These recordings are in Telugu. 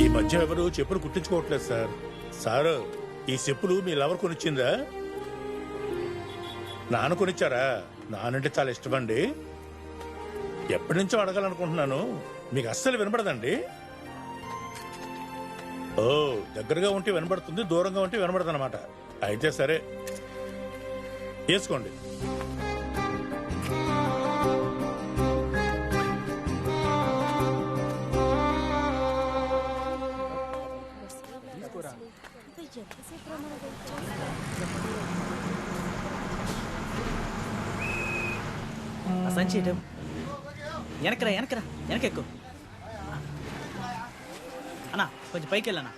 ఈ మధ్య ఎవరు చెప్పులు కుట్టించుకోవట్లేదు సార్. సార్, ఈ చెప్పులు మీ లవర్ కొనిచ్చిందా? నాన్న కొనిచ్చారా? నానంటే చాలా ఇష్టమండి. ఎప్పటి నుంచో అడగాలనుకుంటున్నాను, మీకు అస్సలు వినపడదండి. ఓ, దగ్గరగా ఉంటే వినపడుతుంది, దూరంగా ఉంటే వినపడదు అనమాట. అయితే సరే, వేసుకోండి. సంచేయటం వెనకరా వెనకరా వెనకెక్కు అన్నా, కొంచెం పైకి వెళ్ళనా.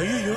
అయ్యో,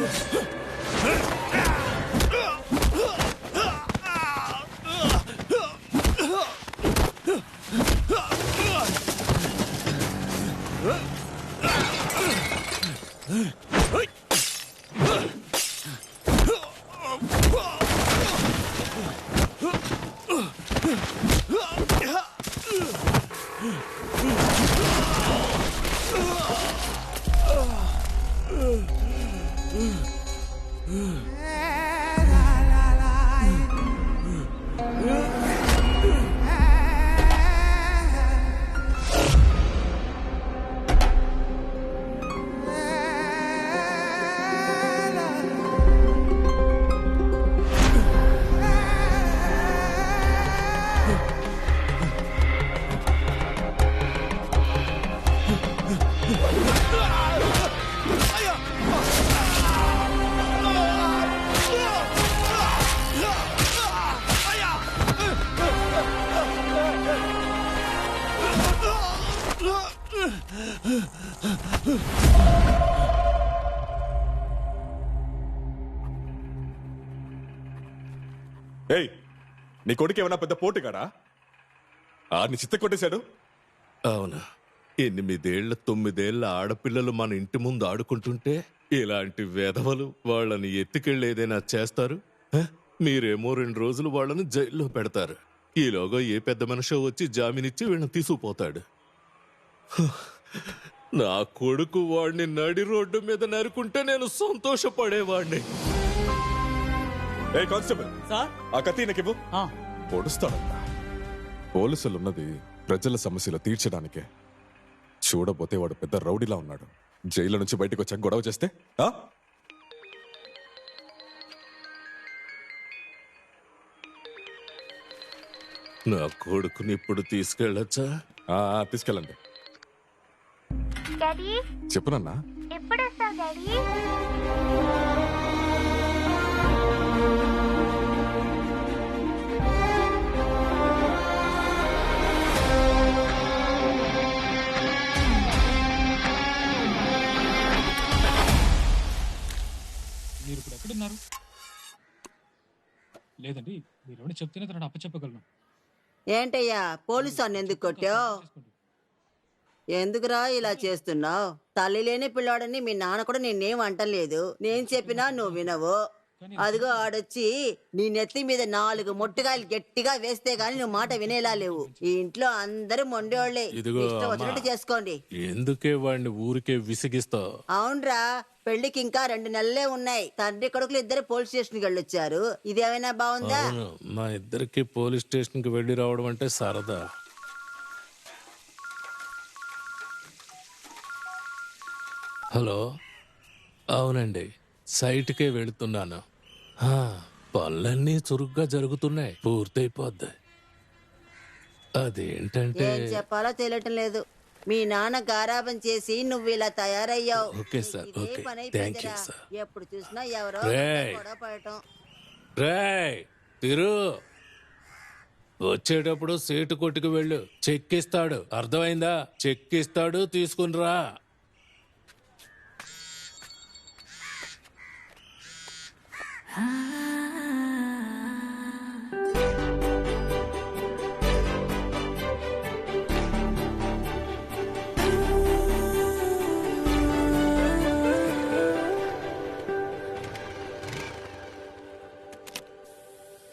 ఏయ్, నీ కొడుకు ఏమన్నా పెద్ద పోటుగాడా? ఆడిని చిత్త కొట్టేశాడు. అవును, 8 ఏళ్ల 9 ఏళ్ల ఆడపిల్లలు మన ఇంటి ముందు ఆడుకుంటుంటే ఇలాంటి వెధవలు వాళ్ళని ఎత్తుకెళ్ళి ఏదైనా చేస్తారు. మీరేమో 2 రోజులు వాళ్ళని జైల్లో పెడతారు. ఈలోగా ఏ పెద్ద మనిషి వచ్చి జామీనిచ్చి వీళ్ళని తీసుకుపోతాడు. నా కొడుకు వాడిని నడి రోడ్డు మీద నరుకుంటే నేను సంతోషపడేవాడిని. ఏ కానిస్టేబుల్, ఆ కత్తి నాకివ్వు. పొడుస్తాడన్నా. పోలీసులున్నది ప్రజల సమస్యలు తీర్చడానికే. చూడబోతే వాడు పెద్ద రౌడీలా ఉన్నాడు. జైలు నుంచి బయటకు వచ్చాక గొడవ చేస్తే నా కొడుకుని ఇప్పుడు తీసుకెళ్ళచ్చా? తీసుకెళ్ళండి. డాడీ, చెప్పునన్నా. ఎప్పుడు వస్తావు డాడీ? మీరు ఇప్పుడు ఎక్కడున్నారు? లేదండి, మీరు చెప్తేనే తనని అప్పచెప్పగలను. ఏంటయ్యా, పోలీసు అన్న ఎందుకు కొట్టావు? ఎందుకురా ఇలా చేస్తున్నావు? తల్లి లేని పిల్లాడని మీ నాన్న కూడా నిన్నేం అంటలేదు. నేను చెప్పినా నువ్వు వినవు. అదిగో ఆడొచ్చి నీ నెత్తి మీద 4 మొట్టుకాయలు గట్టిగా వేస్తే గాని నువ్వు మాట వినేలా లేవు. ఈ ఇంట్లో అందరూ మొండోళ్లే. ఇష్టం వచ్చినట్టు చేసుకోండి. ఎందుకే వాడిని ఊరికే విసిగిస్తావు? అవునరా, పెళ్లికి ఇంకా 2 నెలలే ఉన్నాయి. తండ్రి కొడుకులు ఇద్దరు పోలీస్ స్టేషన్ కి వెళ్ళొచ్చారు. ఇదేమైనా బాగుందా? మా ఇద్దరికి పోలీస్ స్టేషన్ కి వెళ్ళి రావడం అంటే సరదా. హలో, అవునండి, సైట్కే వెళుతున్నాను. పనులన్నీ చురుగ్గా జరుగుతున్నాయి, పూర్తయిపోద్ది. అదేంటంటే ఏం చెప్పాలో తెలియటం లేదు. మీ నాన్న గారాబం చేసి నువ్వు ఇలా తయారయ్యావు. ఓకే సార్, నీకు ఇదే ఓకే. పని థ్యాంక్ యూ అయిపోయిందిరా. సార్. ఎప్పుడు చూసినా ఎవరో రేయ్. గొడవ పడటం. రేయ్ తిరు, వచ్చేటప్పుడు సీటు కొట్టుకు వెళ్ళు, చెక్కిస్తాడు, అర్థమైందా? చెక్కిస్తాడు, తీసుకునిరా.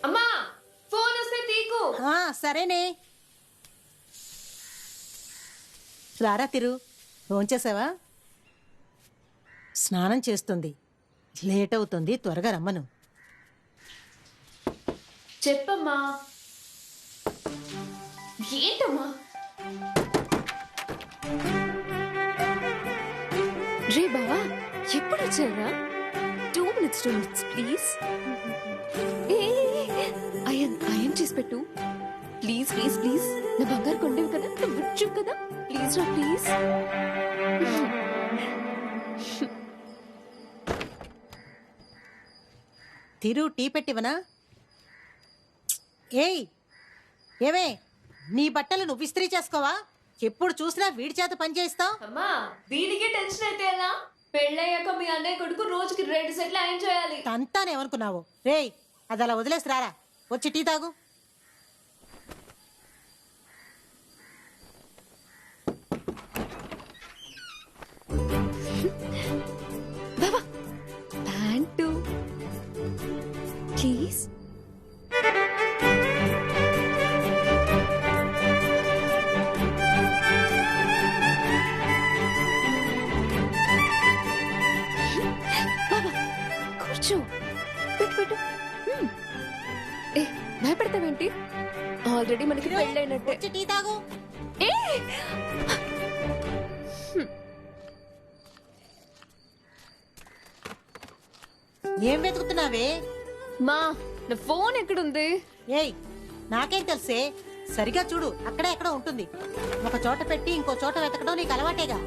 అమ్మా, ఫోన్ వస్తే తీకు. సరేనే రారా తిరు, భోంచేసావా? స్నానం చేస్తుంది, లేట్ అవుతుంది, త్వరగా రమ్మను. చెప్పమ్మా. ఏంటమ్మా? రే బావా, ఎప్పుడు వచ్చారా? 2 minutes ప్లీజ్. అయ్యన్ చేసి పెట్టు ప్లీజ్ ప్లీజ్ ప్లీజ్. నా బంగారు కొండేవి కదా, నా బుజ్జు కదా, ప్లీజ్ రా ప్లీజ్. Thiru, tea పెట్టివనా? ఏయ్ ఏమే, నీ బట్టలు నువ్వు ఇస్త్రీ చేసుకోవా? ఎప్పుడు చూసినా వీడి చేత పని చేయిస్తావు. అమ్మా, దీనికి టెన్షన్ అయితే ఎలా? పెళ్ళయ్యాక మీ అన్నయ్య కొడుకు రోజుకి 2 సెట్లు ఆయన చేయాలి. తంతానేమనుకున్నావు? రేయ్, అది అలా వదిలేసి రారా, వచ్చి టీ తాగు. బాబా, ప్యాంటు ప్లీజ్. బాబా కూర్చో, పెట్టు పెట్టు. ఏ భయపడతావేంటి? ఆల్రెడీ మనకి పెళ్ళైనట్టే. వచ్చి టీ తాగు. ఏ ఏం వెతుకుతున్నావే? మా, నా ఫోన్ ఎక్కడుంది? ఏయ్, నాకేం తెలుసే, సరిగా చూడు, అక్కడే ఎక్కడో ఉంటుంది. ఒక చోట పెట్టి ఇంకో చోట వెతకడం నీకు అలవాటేగా.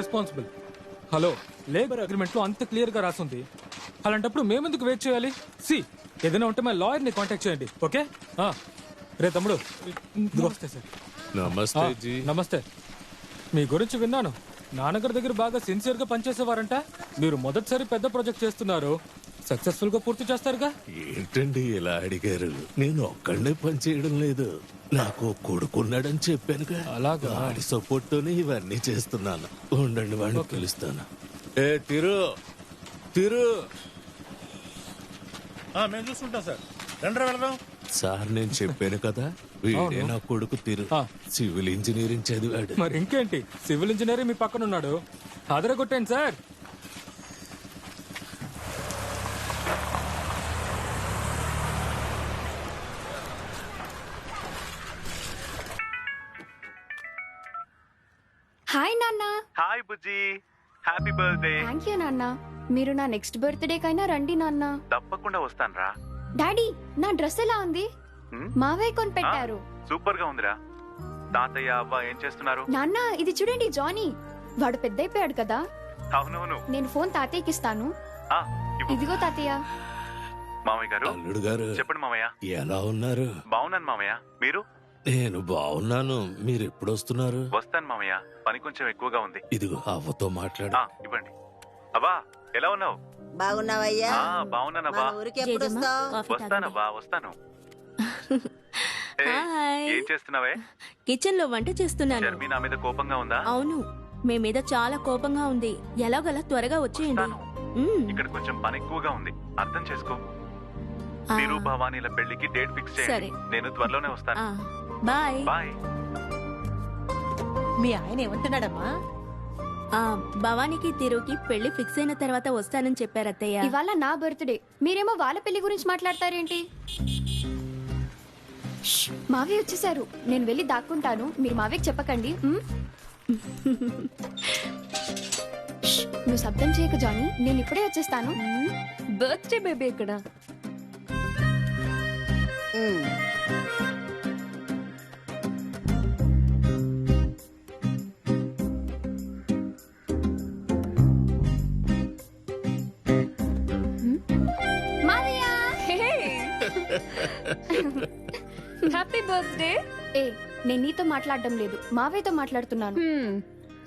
రెస్పాన్సిబుల్. హలో, లేబర్ అగ్రిమెంట్ లో అంత క్లియర్ గా రాసుంది. అలాంటప్పుడు మేమెందుకు వెయిట్ చేయాలి? ఏదైనా ఉంటే మా లాయర్ ని కాంటాక్ట్ చేయండి. ఓకే? రే తమ్ముడు, నమస్తే సార్. నమస్తే జీ. నమస్తే. మీ గురించి విన్నాను, నాన్నగారి దగ్గర బాగా సిన్సియర్ గా పనిచేసేవారంట. మీరు మొదటిసారి పెద్ద ప్రాజెక్ట్ చేస్తున్నారు, సక్సెస్ఫుల్ గా పూర్తి చేస్తారుగా? ఏంటండి ఇలా అడిగారు? నేను ఒక్కడే పని చేయడం లేదు, నాకు కొడుకున్నాడని చెప్పానుగా. అలాగా? వాడి సపోర్ట్ తోనే ఇవన్నీ చేస్తున్నాను. ఉండండి, వాడిని పిలుస్తాను. ఏ తిరు, తిరు. మేము చూసుకుంటాం సార్, రండి వెళదాం. సార్ నేను చెప్పాను కదా, వీడే నా కొడుకు తిరు, సివిల్ ఇంజనీరింగ్ చదివాడు. మరి ఇంకేంటి, సివిల్ ఇంజనీర్ మీ పక్కన ఉన్నాడు, అదరగొట్టండి సార్. హాయ్ నాన్న. Hi Bujji, happy birthday. Thank you నాన్న. మీరు నా నెక్స్ట్ బర్త్డే కైనా రండి నాన్న. తప్పకుండా వస్తానురా. డాడీ, నా డ్రెస్ ఎలా ఉంది? మావయ్య కొని పెట్టారు. సూపర్ గా ఉందిరా. తాతయ్య అవ్వ ఏం చేస్తున్నారు? నాన్న, ఇది చూడండి, జానీ. వాడు పెద్దయిపోయాడు కదా. అవునవును. నేను ఫోన్ తాతయ్యకి ఇస్తాను. ఇదిగో తాతయ్య. మామయ్య గారు. అల్లుడు గారు చెప్పండి మామయ్య. ఎలా ఉన్నారు? బాగున్నాను మామయ్య, మీరు? నేను బాగున్నాను. మీరు ఎప్పుడు వస్తున్నారు? వస్తాను మామయ్య, పని కొంచెం ఎక్కువగా ఉంది. ఇదిగో అవ్వతో మాట్లాడు. ఇవ్వండి. అవ్వా, ఎలా ఉన్నావు? బాగున్నావయ్యా? బాగున్నానవ్వా. ఊరికి ఎప్పుడు వస్తావు? వస్తానవ్వా, వస్తాను. హాయ్. ఏం చేస్తున్నావే? కిచెన్ లో వంట చేస్తున్నాను. షర్మి నా మీద కోపంగా ఉందా? అవును, మీ మీద చాలా కోపంగా ఉంది. ఎలాగలా త్వరగా వచ్చేయండి. ఇక్కడ కొంచెం పని ఎక్కువగా ఉంది, అర్థం చేసుకో. ఆ. మీరు భవానీల పెళ్లికి డేట్ ఫిక్స్ సరే. చేయండి. నేను త్వరలోనే వస్తాను. బాయ్. బాయ్. మీ ఆయన ఏమంటున్నాడమ్మా? భవానీకి తిరుకి పెళ్లి ఫిక్స్ అయిన తర్వాత వస్తానని చెప్పారు అత్తయ్య. ఇవాళ నా బర్త్డే, మీరేమో వాళ్ళ పెళ్లి గురించి మాట్లాడతారేంటి? మావి వచ్చేసారు, నేను వెళ్ళి దాక్కుంటాను. మీరు మావికి చెప్పకండి. నువ్వు శబ్దం చేయక జానీ, నేను ఇప్పుడే వచ్చేస్తాను. బర్త్డే బేబీ ఇక్కడ. Happy birthday. ఏ, నేను నీతో మాట్లాడడం లేదు, మావయ్యతో మాట్లాడుతున్నాను.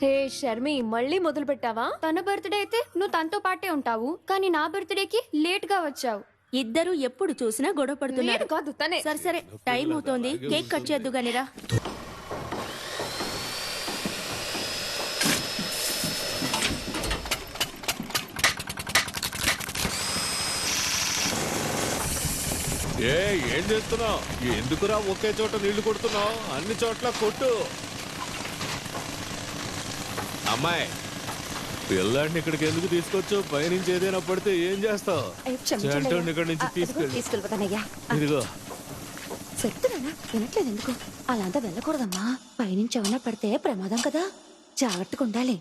హే శర్మి, మళ్ళీ మొదలు పెట్టావా? తన బర్త్డే అయితే నువ్వు తనతో పాటే ఉంటావు, కానీ నా బర్త్డేకి లేట్ గా వచ్చావు. ఇద్దరు ఎప్పుడు చూసినా గొడవ పడుతున్నారు. కాదు తనే. సరే సరే, టైం అవుతోంది, కేక్ కట్ చేద్దు గానిరా. ఏం చేస్తున్నావు? ఎందుకురా ఒకే చోట నీళ్లు కొడుతున్నావు? అన్ని చోట్ల కొట్టు. అమ్మాయి, పిల్లాడిని ఇక్కడికి ఎందుకు తీసుకొచ్చు? పైనుంచి ఏదైనా పడితే ఏం చేస్తావు? చెంటోడిని ఇక్కడి నుంచి తీసుకెళ్ళిపోతానయ్యా. ఇదిగో. చెప్తున్నానా, వినట్లేదు ఎందుకు? అలా అంతా వెళ్ళకూడదమ్మా, పైనుంచి ఏమన్నా పడితే ప్రమాదం కదా, జాగ్రత్తగా ఉండాలి.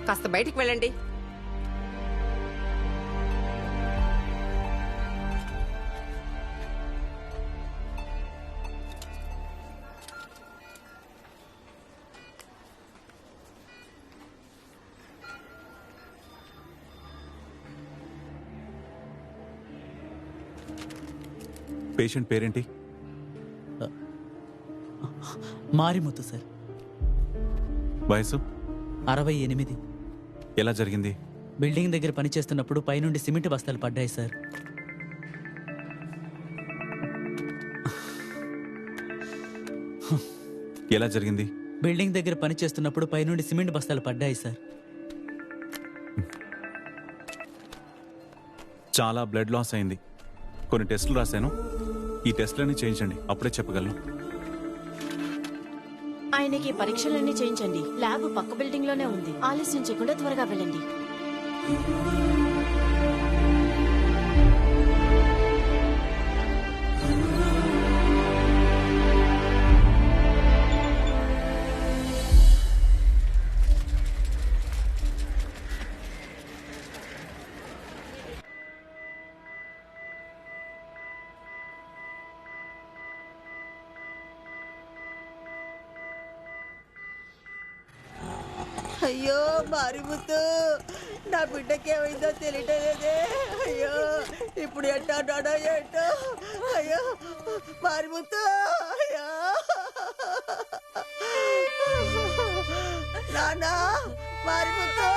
కాస్త బయటికి వెళ్ళండి. పేషెంట్ పేరేంటి? మారిముత్తు సార్. వయసు? 68. ఎలా జరిగింది? బిల్డింగ్ దగ్గర పనిచేస్తున్నప్పుడు పైనుండి సిమెంట్ బస్తాలు పడ్డాయి సార్. ఎలా జరిగింది? బిల్డింగ్ దగ్గర పనిచేస్తున్నప్పుడు పైనుండి సిమెంట్ బస్తాలు పడ్డాయి సార్. చాలా బ్లడ్ లాస్ అయింది. కొన్ని టెస్టులు రాశాను, ఈ టెస్టులన్నీ చేయించండి, అప్పుడే చెప్పగలను. ఆయనకి పరీక్షలన్నీ చేయించండి. ల్యాబ్ పక్క బిల్డింగ్ లోనే ఉంది. ఆలస్యం చేయకుండా త్వరగా వెళ్ళండి. అయ్యో మారిముత్తు, నా బిడ్డకేమైందో తెలియటలేదే. అయ్యో ఇప్పుడు ఎట్టాడో ఏంటో. అయ్యో మారిముత్తు, అయ్యో నానా మారిముత్తు.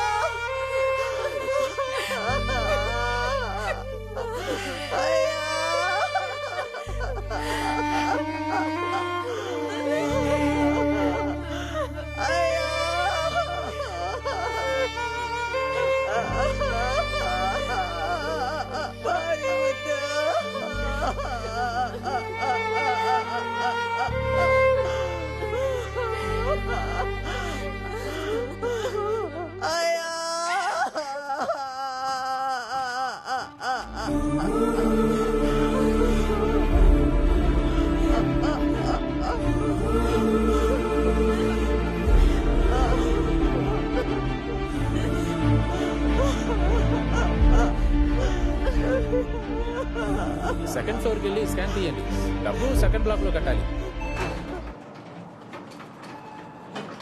సెకండ్ ఫ్లోర్కి వెళ్ళి స్కాన్ తీయండి. డబ్బు సెకండ్ బ్లాక్ లో కట్టాలి.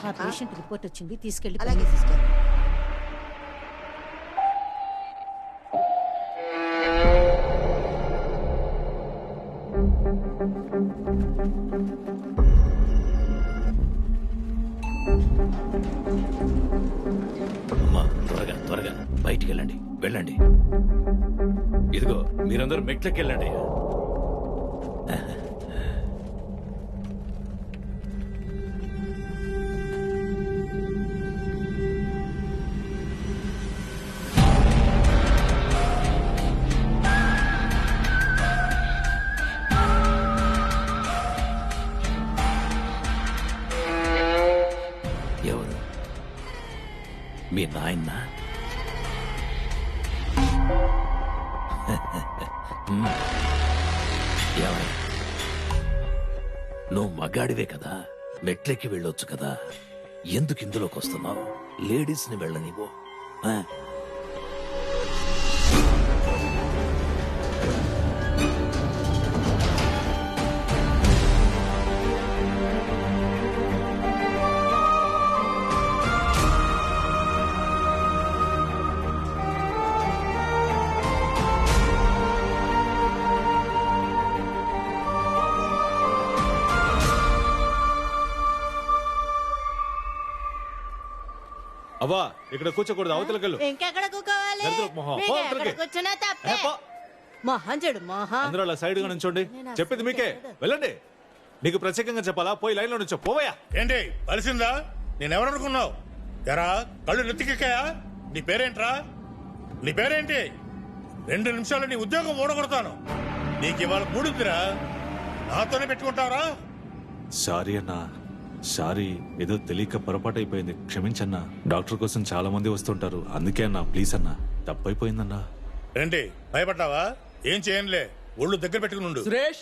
ఆ పేషెంట్ రిపోర్ట్ వచ్చింది, తీసుకెళ్ళి. అలాగే సిస్టర్. అమ్మా త్వరగా త్వరగా బయటికి వెళ్ళండి, వెళ్ళండి. ఇదిగో మీరందరూ మెట్లకి వెళ్ళండి. ఎవరు? మీ నాయన్న? నువ్వు మగాడివే కదా, మెట్లెక్కి వెళ్ళొచ్చు కదా. ఎందుకు ఇందులోకి వస్తున్నావు? లేడీస్ ని వెళ్ళనివ్వు. అవ్వా ఇక్కడ కూర్చోకూడదు, అవతలకెళ్ళు. ఇంకెక్కడ కూకోవాలి? దరిద్రపు మొహం. మీకు పో ఎక్కడ అవతలకి. కూర్చున్నా తప్పే. మొహం చెడు మొహం. అందరూ అలా సైడ్ గా నుంచోండి. చెప్పింది మీకే, వెళ్ళండి. నీకు ప్రత్యేకంగా చెప్పాలా? పోయి లైన్ లో నుంచో, పోవయ్యా. ఏంటి కలిసిందా? నేనెవరనుకున్నావు? ఎరా కళ్ళు నెత్తికెక్కాయా? నీ పేరేంట్రా? నీ పేరేంటి? 2 నిమిషాలు నీ ఉద్యోగం ఓడగొడతాను. నీకు ఇవాళ మూడుద్దిరా, నాతోనే పెట్టుకుంటావరా? సారీ అన్నా, సారీ. ఏదో తెలియక పొరపాటు అయిపోయింది, క్షమించన్నా. డాక్టర్ కోసం చాలా మంది వస్తుంటారు, అందుకే అన్నా. ప్లీజ్ అన్నా, తప్పైపోయిందన్నా. ఏంటి భయపడ్డావా? ఏం చేయనులే, ఒళ్ళు దగ్గర పెట్టుకుని. సురేష్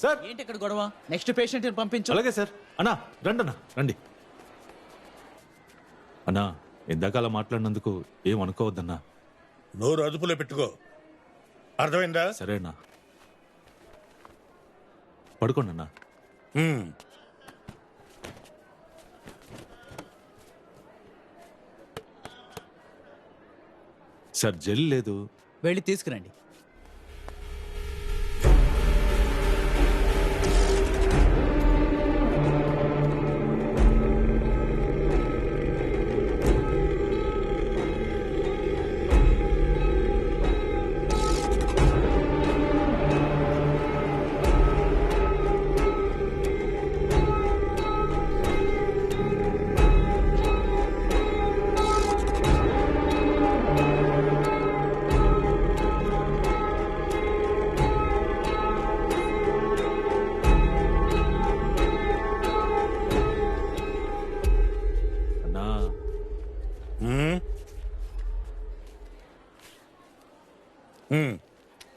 సార్, ఏంటి ఇక్కడ గొడవ? నెక్స్ట్ పేషెంట్ పంపించు. అలాగే సార్. అన్నా రండి, అన్నా రండి. అన్నా ఇందాక అలా మాట్లాడినందుకు ఏం అనుకోవద్దన్నా. నోరు అదుపులో పెట్టుకో, అర్థమైందా? సరే అన్నా, పడుకోండి అన్నా. సార్ జెల్ లేదు, వెళ్ళి తీసుకురండి.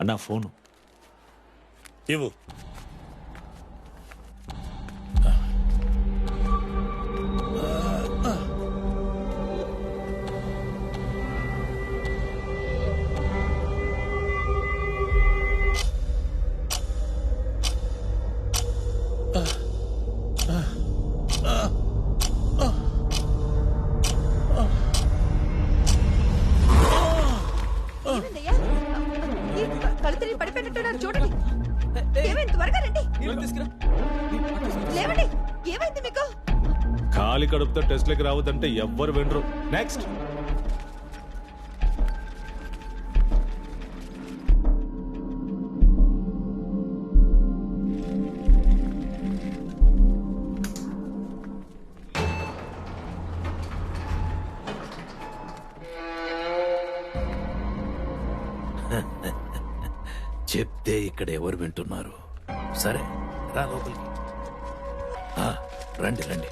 అన్నా ఫోను ఇవ్వు. లేవండి, ఏమైంది మీకు? ఖాళీ కడుపుతో టెస్ట్లకి రావద్దంటే ఎవ్వరు వినరు. నెక్స్ట్. చెప్తే ఇక్కడ ఎవరు వింటున్నారు? సరే రా లోపలికి. రండి రండి.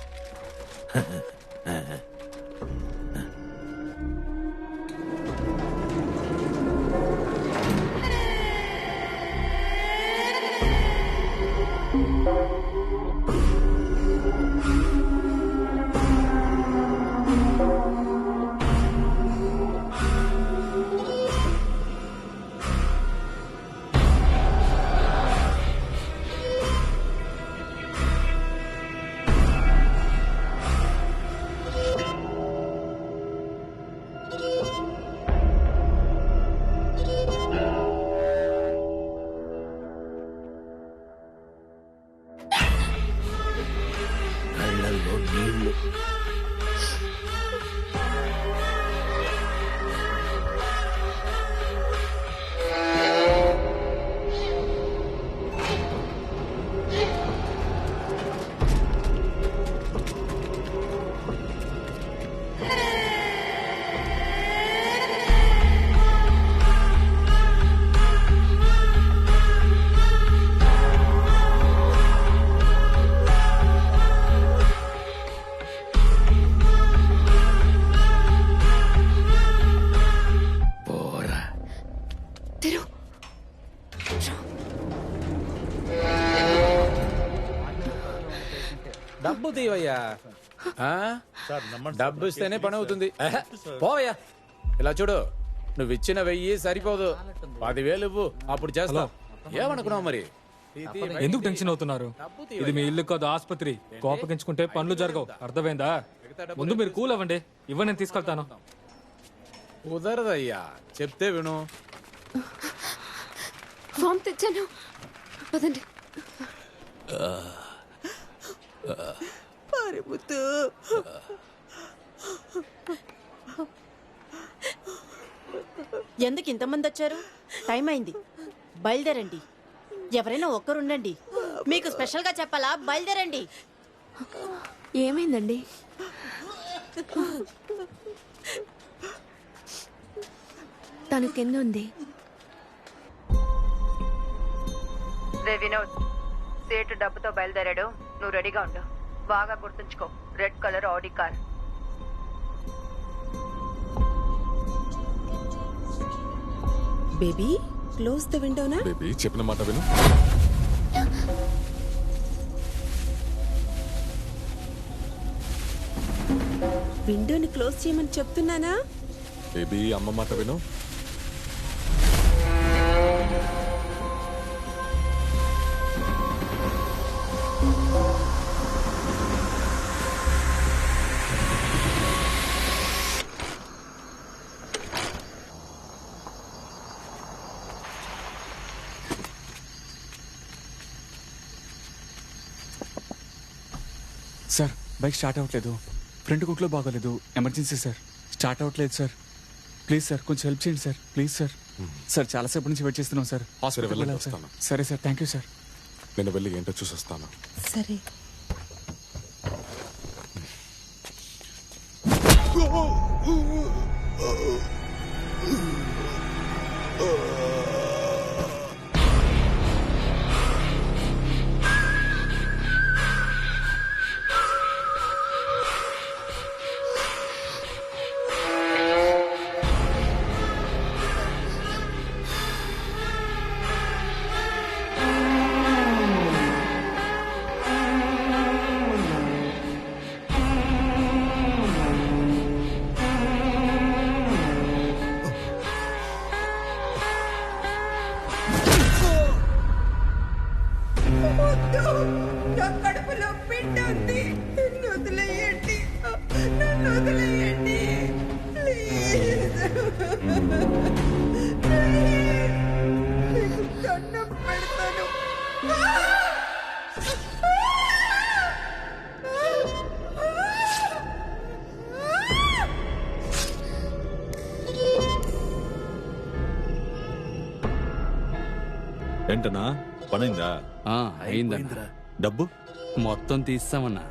కళ్ళల్లో నీళ్లు. డబ్బు తీవయ్యా. డబ్బు ఇస్తేనే పని అవుతుంది. పోవయ్యా. ఇలా చూడు, నువ్వు ఇచ్చిన 1000 సరిపోదు. 10,000 ఇవ్వు, అప్పుడు చేస్తావు. ఏమనుకున్నావు మరి? ఎందుకు టెన్షన్ అవుతున్నారు? ఇది మీ ఇల్లు కాదు, ఆసుపత్రి. కోపగించుకుంటే పనులు జరగవు, అర్థమైందా? ముందు మీరు కూల్ అవ్వండి, ఇవ్వ నేను తీసుకెళ్తాను. కుదరదయ్యా, చెప్తే విను. ఫామ్ తెచ్చాను, పదండి. పారిముత్తు, ఎందుకు ఇంతమంది వచ్చారు? టైం అయింది, బయలుదేరండి. ఎవరైనా ఒక్కరుండండి. మీకు స్పెషల్ గా చెప్పాలా? బయలుదేరండి. ఏమైందండి? తను కింద ఉంది. రే వినోద్, సేటు డబ్బుతో బయలుదేరాడు. నువ్వు రెడీగా ఉండు. బాగా గుర్తుంచుకో, red colour Audi car. Baby, close the విండోనా? బేబీ చెప్పిన మాట విను. విండోని క్లోజ్ చేయమని చెప్తున్నానా? బేబీ అమ్మ మాట విను. సార్, బైక్ స్టార్ట్ అవ్వట్లేదు. ఫ్రంట్ కుక్లో బాగోలేదు. Emergency sir. స్టార్ట్ అవ్వట్లేదు సార్. ప్లీజ్ సార్, కొంచెం హెల్ప్ చేయండి సార్. Please sir. సార్, చాలాసేపు నుంచి వెయిట్ చేస్తున్నాం సార్. హాస్పిటల్ వెళ్ళాలి సార్. సరే సార్, థ్యాంక్ యూ సార్. నేను వెళ్ళి ఏంటో చూసొస్తాను. సరే. నా కడుపులో బిడ్డ ఉంది. నన్ను వదిలేయండి, నన్ను వదిలేయండి ప్లీజ్. నీకు దండం పెడతాను. ఏంటన్నా పనైందా? అయిందన్నా. డబ్బు మొత్తం తీస్తామన్నా.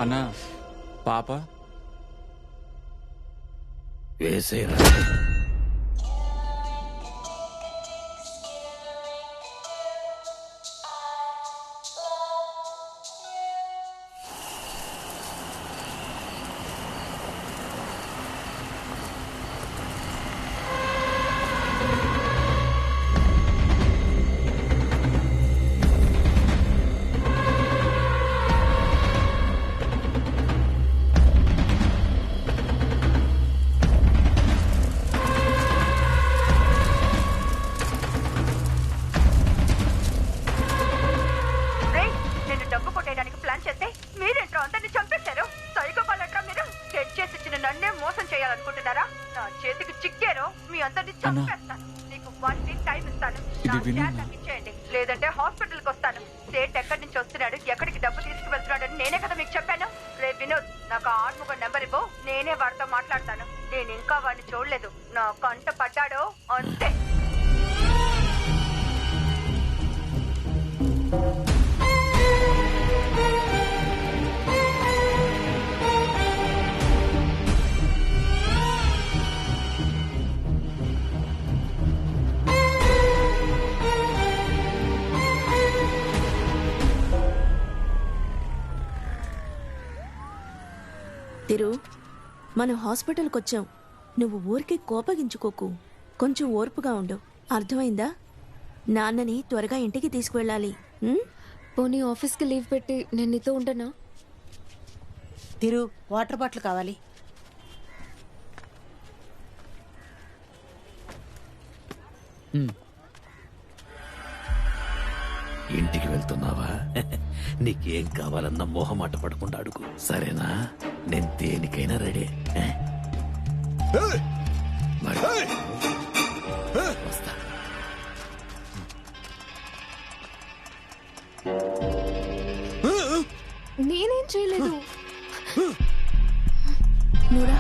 అన్నా పాప వేసేరా. లేదంటే హాస్పిటల్ కి వస్తాను. సేట్ ఎక్కడి నుంచి వస్తున్నాడు, ఎక్కడికి డబ్బు తీసుకువెళ్తున్నాడని నేనే కదా మీకు చెప్పాను. రే వినోద్, నాకు ఆర్ముగ నెంబర్ ఇవ్వు, నేనే వాడితో మాట్లాడతాను. నేను ఇంకా వాడిని చూడలేదు, నా కంట పడ్డాడో అంతే. తిరు, మనం హాస్పిటల్కి వచ్చాం. నువ్వు ఊరికి కోపగించుకోకు, కొంచెం ఓర్పుగా ఉండు, అర్థమైందా? నాన్నని త్వరగా ఇంటికి తీసుకువెళ్ళాలి. పోనీ ఆఫీస్కి లీవ్ పెట్టి నేను నీతో ఉండనా? తిరు, వాటర్ బాటిల్ కావాలి. ఇంటికి వెళ్తున్నావా? నీకేం కావాలన్న మొహమాట పడకుండా అడుగు, సరేనా? నేను దేనికైనా రెడీ. మరి వస్తా. నేనేం చేయలేదు. నూరా,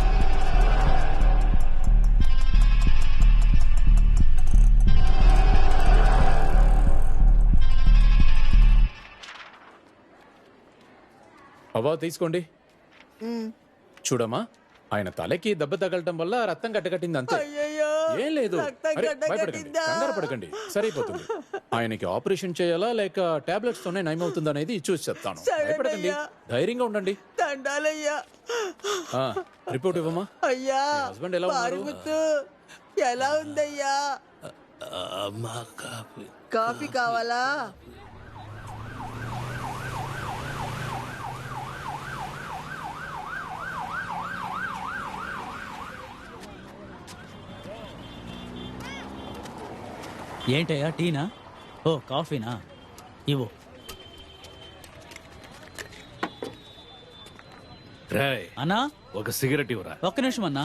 అవా తీసుకోండి. చూడమ్మా, ఆయన తలకి దెబ్బ తగలటం వల్ల రక్తం గడ్డగట్టింది అంతే, ఏం లేదు. అరే, భయపడకండి, కంగారు పడకండి, సరిపోతుంది. ఆయనకి ఆపరేషన్ చేయాలా లేక టాబ్లెట్స్ తోనే నయమవుతుందా అనేది చూసి చెప్తాను. భయపడకండి, ధైర్యంగా ఉండండి. రిపోర్ట్ ఇవ్వమ్మా. అయ్యా, హస్బెండ్ ఎలా ఉన్నారు? ఎలా ఉందయ్యా? కాఫీ కావాలా? ఏంటయ్యా, టీనా? ఓ కాఫీనా, ఇవ్వు. రాయ్ అన్నా, ఒక సిగరెట్ ఇవ్వరా. ఒక్క నిమిషం అన్నా,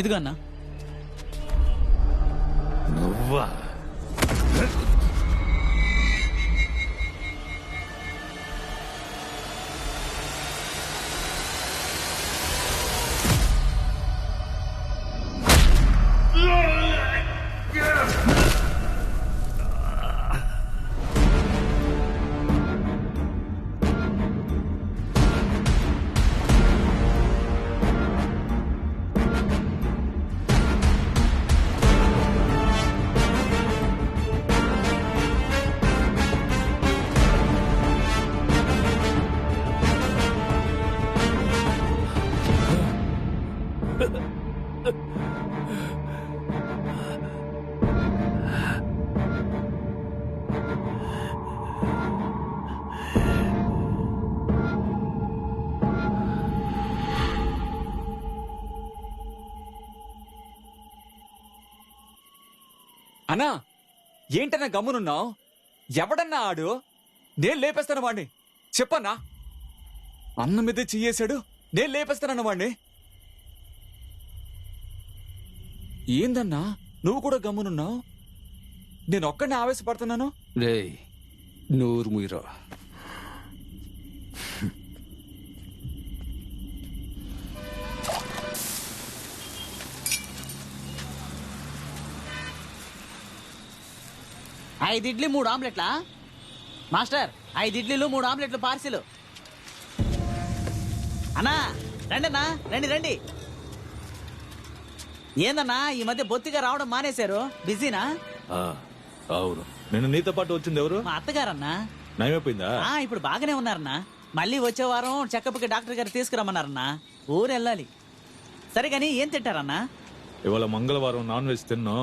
ఇదిగో అన్నా. నువ్వా? అన్నా, ఏంటన్నా గమ్మునున్నావు? ఎవడన్నా ఆడు? నేను లేపేస్తాను వాడిని, చెప్పన్నా. అన్న మీద చెయ్యేశాడు, నేను లేపేస్తానన్న వాడిని. ఏందన్నా నువ్వు కూడా గమ్మునున్నావు? నేను ఒక్కడిని ఆవేశపడుతున్నాను. రేయ్, నూరు ముయిరా. 5 ఇడ్లీ 3 ఆమ్లెట్లా మాస్టర్? 5 ఇడ్లీలు 3 ఆమ్లెట్లు పార్సిల్. అన్నా రండి అన్నా, రండి రండి. ఏందన్నా ఈ మధ్య బొత్తిగా రావడం మానేశారు? బిజీనా? అవును. నేను నీతో పాటు వచ్చింది ఎవరు? మా అత్తగారన్నా. నయమైపోయిందా? ఇప్పుడు బాగానే ఉన్నారన్నా. మళ్ళీ వచ్చే వారం చెకప్కి డాక్టర్ గారు తీసుకురమ్మన్నారన్నా. ఊరు వెళ్ళాలి. సరే గాని ఏం తింటారన్నా? ఇవాళ మంగళవారం నాన్ వెజ్ తిన్నో.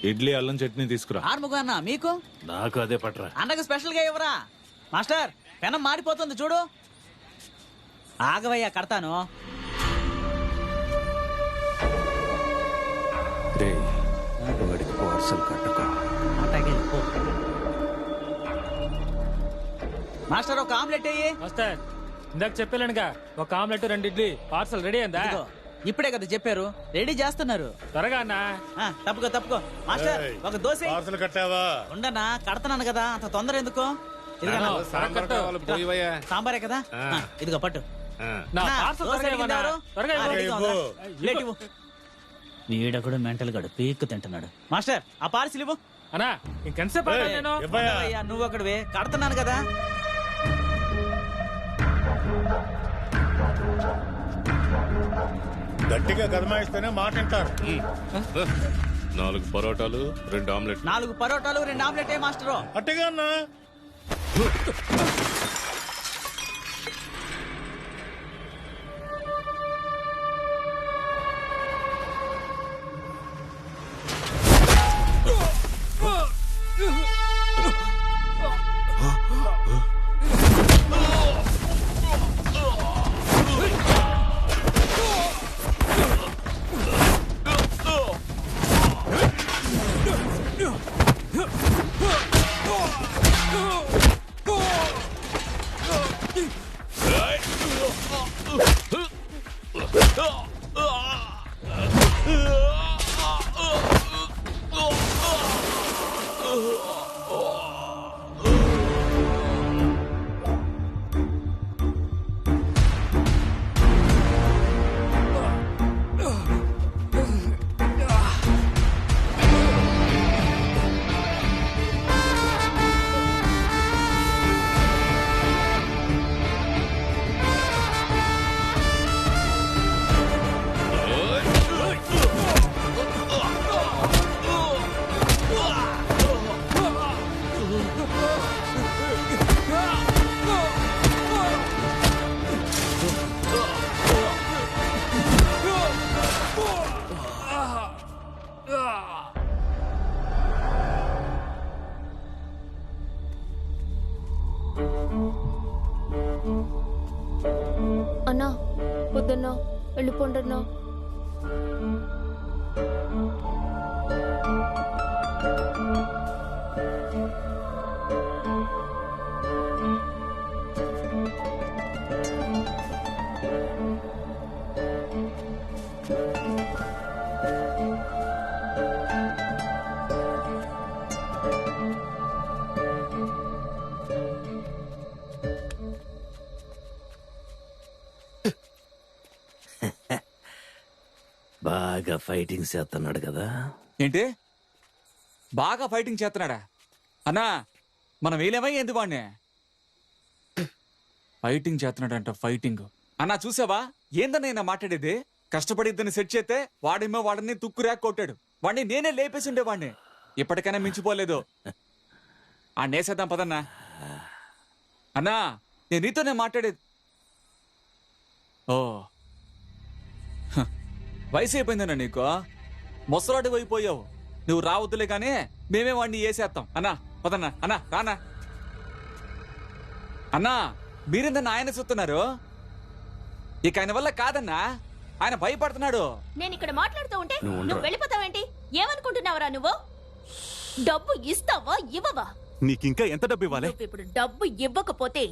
ఇడ్లీ అల్లం చట్నీ తీసుకురా. ఆర్ముగా అన్న మీకు? నాకు అదే పట్రా. అన్నకు స్పెషల్ గా ఇవ్వరా? మాస్టర్ పెనం మాడిపోతుంది చూడు. ఆగవయ్యా కడతాను. వాడికి పార్సల్ కట్టుకో. మాస్టర్ ఒక ఆమ్లెట్ అయ్యి. మాస్టర్ ఇందాక చెప్పానుగా, ఒక ఆమ్లెట్ 2 ఇడ్లీ పార్సల్ రెడీ అయిందా? ఇప్పుడే కదా చెప్పారు, రెడీ చేస్తున్నారు. త్వరగా అన్నా. తప్పుకో తప్పుకో. మాస్టర్ ఒక దోశ పార్సల్ కట్టావా? ఉండనా, కడతాను కదా, అంత తొందర ఎందుకు? సాంబారే కదా, ఇదిగో పట్టు. వీడొకడు మెంటల్ గడు పీక్కు తింటున్నాడు. మాస్టర్ ఆ పార్సిల్ ఇవ్వు. అన్నా ఇంకెంతసేపు నువ్వు ఒకటివే, కడుతున్నాను కదా. గట్టిగా గదమాయిస్తేనే మాట వింటారు. 4 పరోటాలు 2 ఆమ్లెట్. 4 పరోటాలు 2 ఆమ్లెట్ మాస్టరు. అట్టగా అన్నా. అన్నా వద్దన్నా, వెళ్ళిపోండన్నా. బాగా ఫైటింగ్ చేస్తున్నాడు కదా? ఏంటి బాగా ఫైటింగ్ చేస్తున్నాడా? అన్నా మనం వేలేమై ఎందుకు వాడిని ఫైటింగ్ చేస్తున్నాడంట? ఫైటింగ్ అన్నా చూసావా? ఏందన్నా మాట్లాడేది? కష్టపడి ఇద్దరిని సెట్ చేస్తే వాడేమో వాడిని తుక్కురాక్ కొట్టాడు. వాడిని నేనే లేపేసి ఉండే వాడిని. ఇప్పటికైనా మించిపోలేదు. ఆ నేసేద్దాం పదన్నా. అన్నా నేను నీతోనే మాట్లాడేది. ఓ వయసు అయిపోయిందన్నా నీకు, ముసలాడి అయిపోయావు. నువ్వు రావద్దులే కానీ మేమే వాడిని వేసేస్తాం. అన్నా పదన్నా. అన్నా రానా. అన్నా మీరేందన్నా ఆయన చూస్తున్నారు? ఇక ఆయన వల్ల కాదన్నా, ఆయన భయపడుతున్నాడు. నేను ఇక్కడ మాట్లాడుతూ ఉంటే నువ్వు వెళ్ళిపోతావేంటి? ఏమనుకుంటున్నావురా నువ్వు? డబ్బు ఇస్తావా ఇవ్వవా? నీకింకా ఎంత డబ్బు ఇవ్వాలి? ఇప్పుడు డబ్బు ఇవ్వకపోతే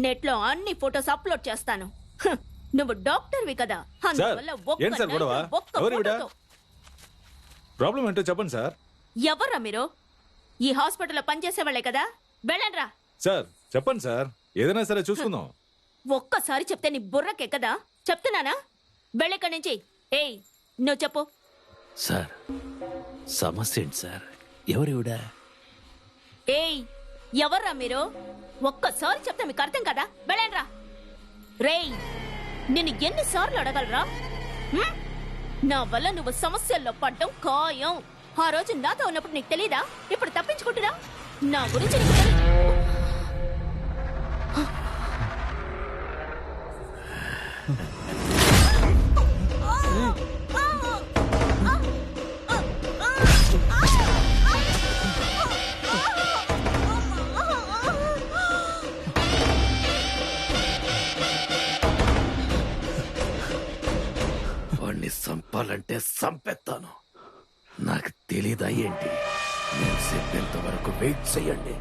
నెట్ లో అన్ని ఫోటోస్ అప్లోడ్ చేస్తాను. నువ్వు డాక్టర్వి కదా, అందువల్ల ప్రాబ్లం ఏంటో చెప్పండి సార్. ఎవర్రా మీరు? ఈ హాస్పిటల్లో పనిచేసే వాళ్ళే కదా, వెళ్ళండ్రా. సార్ చెప్పండి సార్, ఏదైనా సరే చూసుకుందాం. ఒక్కసారి చెప్తే నీ బుర్రకెక్కదా? చెప్తున్నానా, వెళ్ళెక్కడి నుంచి. ఏయ్ నువ్వు చెప్పు. సార్ సమస్య ఏంటి సార్? ఎవరివిడా? ఏయ్ ఎవర్రా మీరు? ఒక్కసారి చెప్తే మీకు అర్థం కదా, వెళ్ళండ్రా. రేయ్ నిన్ను ఎన్నిసార్లు అడగలరా? నా వల్ల నువ్వు సమస్యల్లో పడ్డం ఖాయం. ఆ రోజు నాతో ఉన్నప్పుడు నీకు తెలీదా? ఇప్పుడు తప్పించుకుంటున్నా? నా గురించి నీకు వాణ్ణి సంపాలంటే సంపెత్తాను. నాకు తెలీదా ఏంటి? నేను చెప్పేంత వరకు వెయిట్ చేయండి,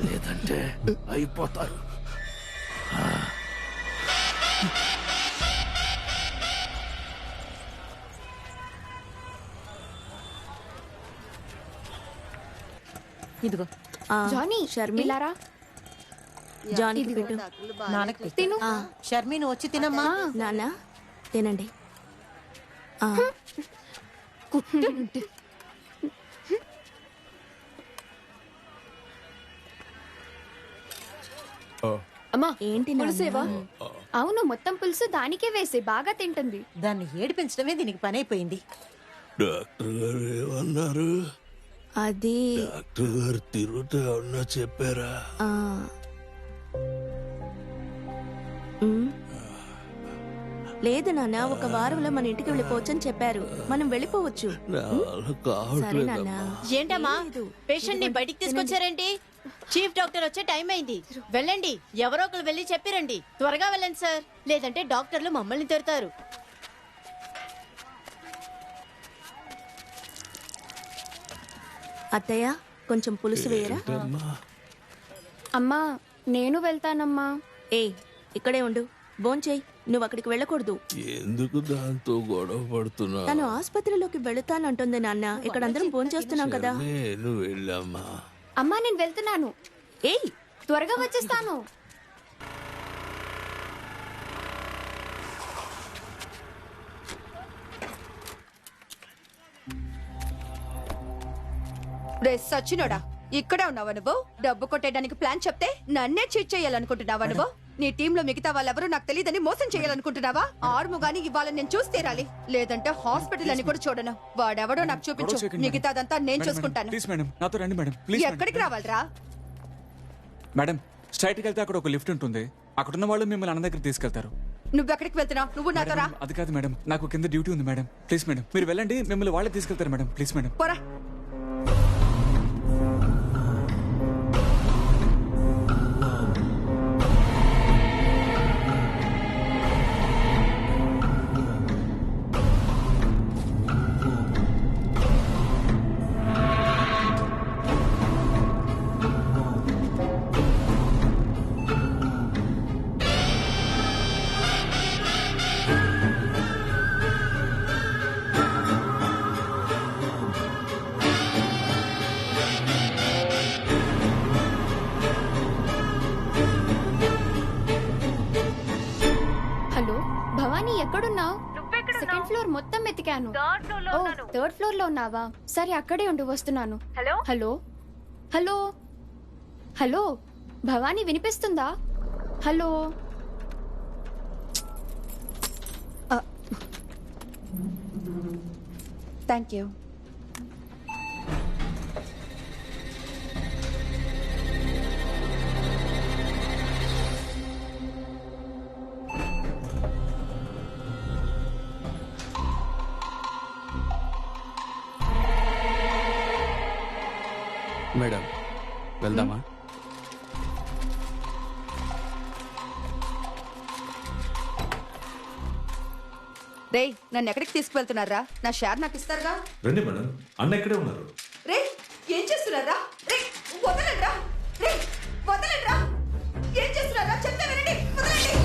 లేదంటే అయిపోతారు. ఇదిగో జానీ షర్మి ఇలారా. జానీకి పెట్టు. నాన్నకి పెట్టు. తిను. షర్మి నువ్వు వచ్చి తినమ్మా. నాన్న తినండి. అమ్మా ఏంటి పులుసేవా? అవును, మొత్తం పులుసు దానికే వేసి బాగా తింటుంది. దాన్ని ఏడిపించడమే దీనికి పని అయిపోయింది. డాక్టర్ గారు ఏమన్నారు? అది డాక్టర్ గారు తిరుగుతా ఉన్నా చెప్పారా? ఆ, ఉమ్. లేదు నాన్న, ఒక వారంలో మన ఇంటికి వెళ్ళిపోవచ్చని చెప్పారు. మనం వెళ్ళిపోవచ్చు. సరే నాన్న. ఏంటమ్మా పేషెంట్ ని బయటికి తీసుకొచ్చారేంటి? చీఫ్ డాక్టర్ వచ్చే టైం అయింది. వెళ్ళండి, ఎవరో ఒకరు వెళ్ళి చెప్పిరండి. త్వరగా వెళ్ళండి సార్, లేదంటే డాక్టర్లు మమ్మల్ని తిడతారు. అత్తయ్య కొంచెం పులుసు వేయరా? అమ్మా నేను వెళ్తానమ్మా. ఏ ఇక్కడే ఉండు, భోంచేయ్. నువ్వు అక్కడికి వెళ్ళకూడదు. ఎందుకు దాంతో గొడవ పడుతున్నా? తను ఆసుపత్రిలోకి వెళుతానంటుంది నాన్న. ఇక్కడ అందరం భోంచేస్తున్నాం కదా. నేను వెళ్ళమ్మా. అమ్మా నేను వెళ్తున్నాను. ఏయ్ త్వరగా వచ్చేస్తాను. రే సచ్చినోడా, ఇక్కడే ఉన్నావా నువ్వు? డబ్బు కొట్టేయడానికి ప్లాన్ చెప్తే నన్నే చీట్ చేయాలనుకుంటున్నావా నువ్వు? నీ టీంలో మిగతా వాళ్ళెవరూ నాకు తెలియదని మోసం చేయాలనుకుంటున్నావా? ఆర్ముగాని ఇవాళ నేను చూసి తీరాలి, లేదంటే హాస్పిటల్ అని కూడా చూడను. వాడెవడో నాకు చూపించు, మిగతాదంతా నేను చూసుకుంటాను. ప్లీజ్ మేడం, నాతో రండి మేడం. ప్లీజ్ ఎక్కడికి రావాలరా? మేడం, స్ట్రైట్ కి వెళ్తే అక్కడ ఒక లిఫ్ట్ ఉంటుంది. అక్కడ ఉన్న వాళ్ళు మిమ్మల్ని అన్న దగ్గర తీసుకెళ్తారు. నువ్వు ఎక్కడికి వెళ్తున్నావు? నువ్వు నాతో రా. అది కాదు మేడం, నాకు కింద డ్యూటీ ఉంది మేడం. ప్లీజ్ మేడం మీరు వెళ్ళండి, మిమ్మల్ని వాళ్ళే తీసుకెళ్తారు మేడం. Please madam. పోరా. ఎక్కడున్నావు? సెకండ్ ఫ్లోర్ మొత్తం వెతికాను. థర్డ్ ఫ్లోర్ లో ఉన్నావా? సరే అక్కడే ఉండి వస్తున్నాను. Hello hello hello hello Bhavani వినిపిస్తుందా? Hello thank you. మేడం వెళ్దామా? రే నన్ను ఎక్కడికి తీసుకువెళ్తున్నారా? నా షేర్ నాకు ఇస్తారుగా? రండి మేడం, అన్న ఇక్కడే ఉన్నారు. రే ఏం చేస్తున్నారా? రే వదలండ్రా. రే వదలండ్రా. ఏం చేస్తున్నారా? చెప్తే వినండి. వదలండి.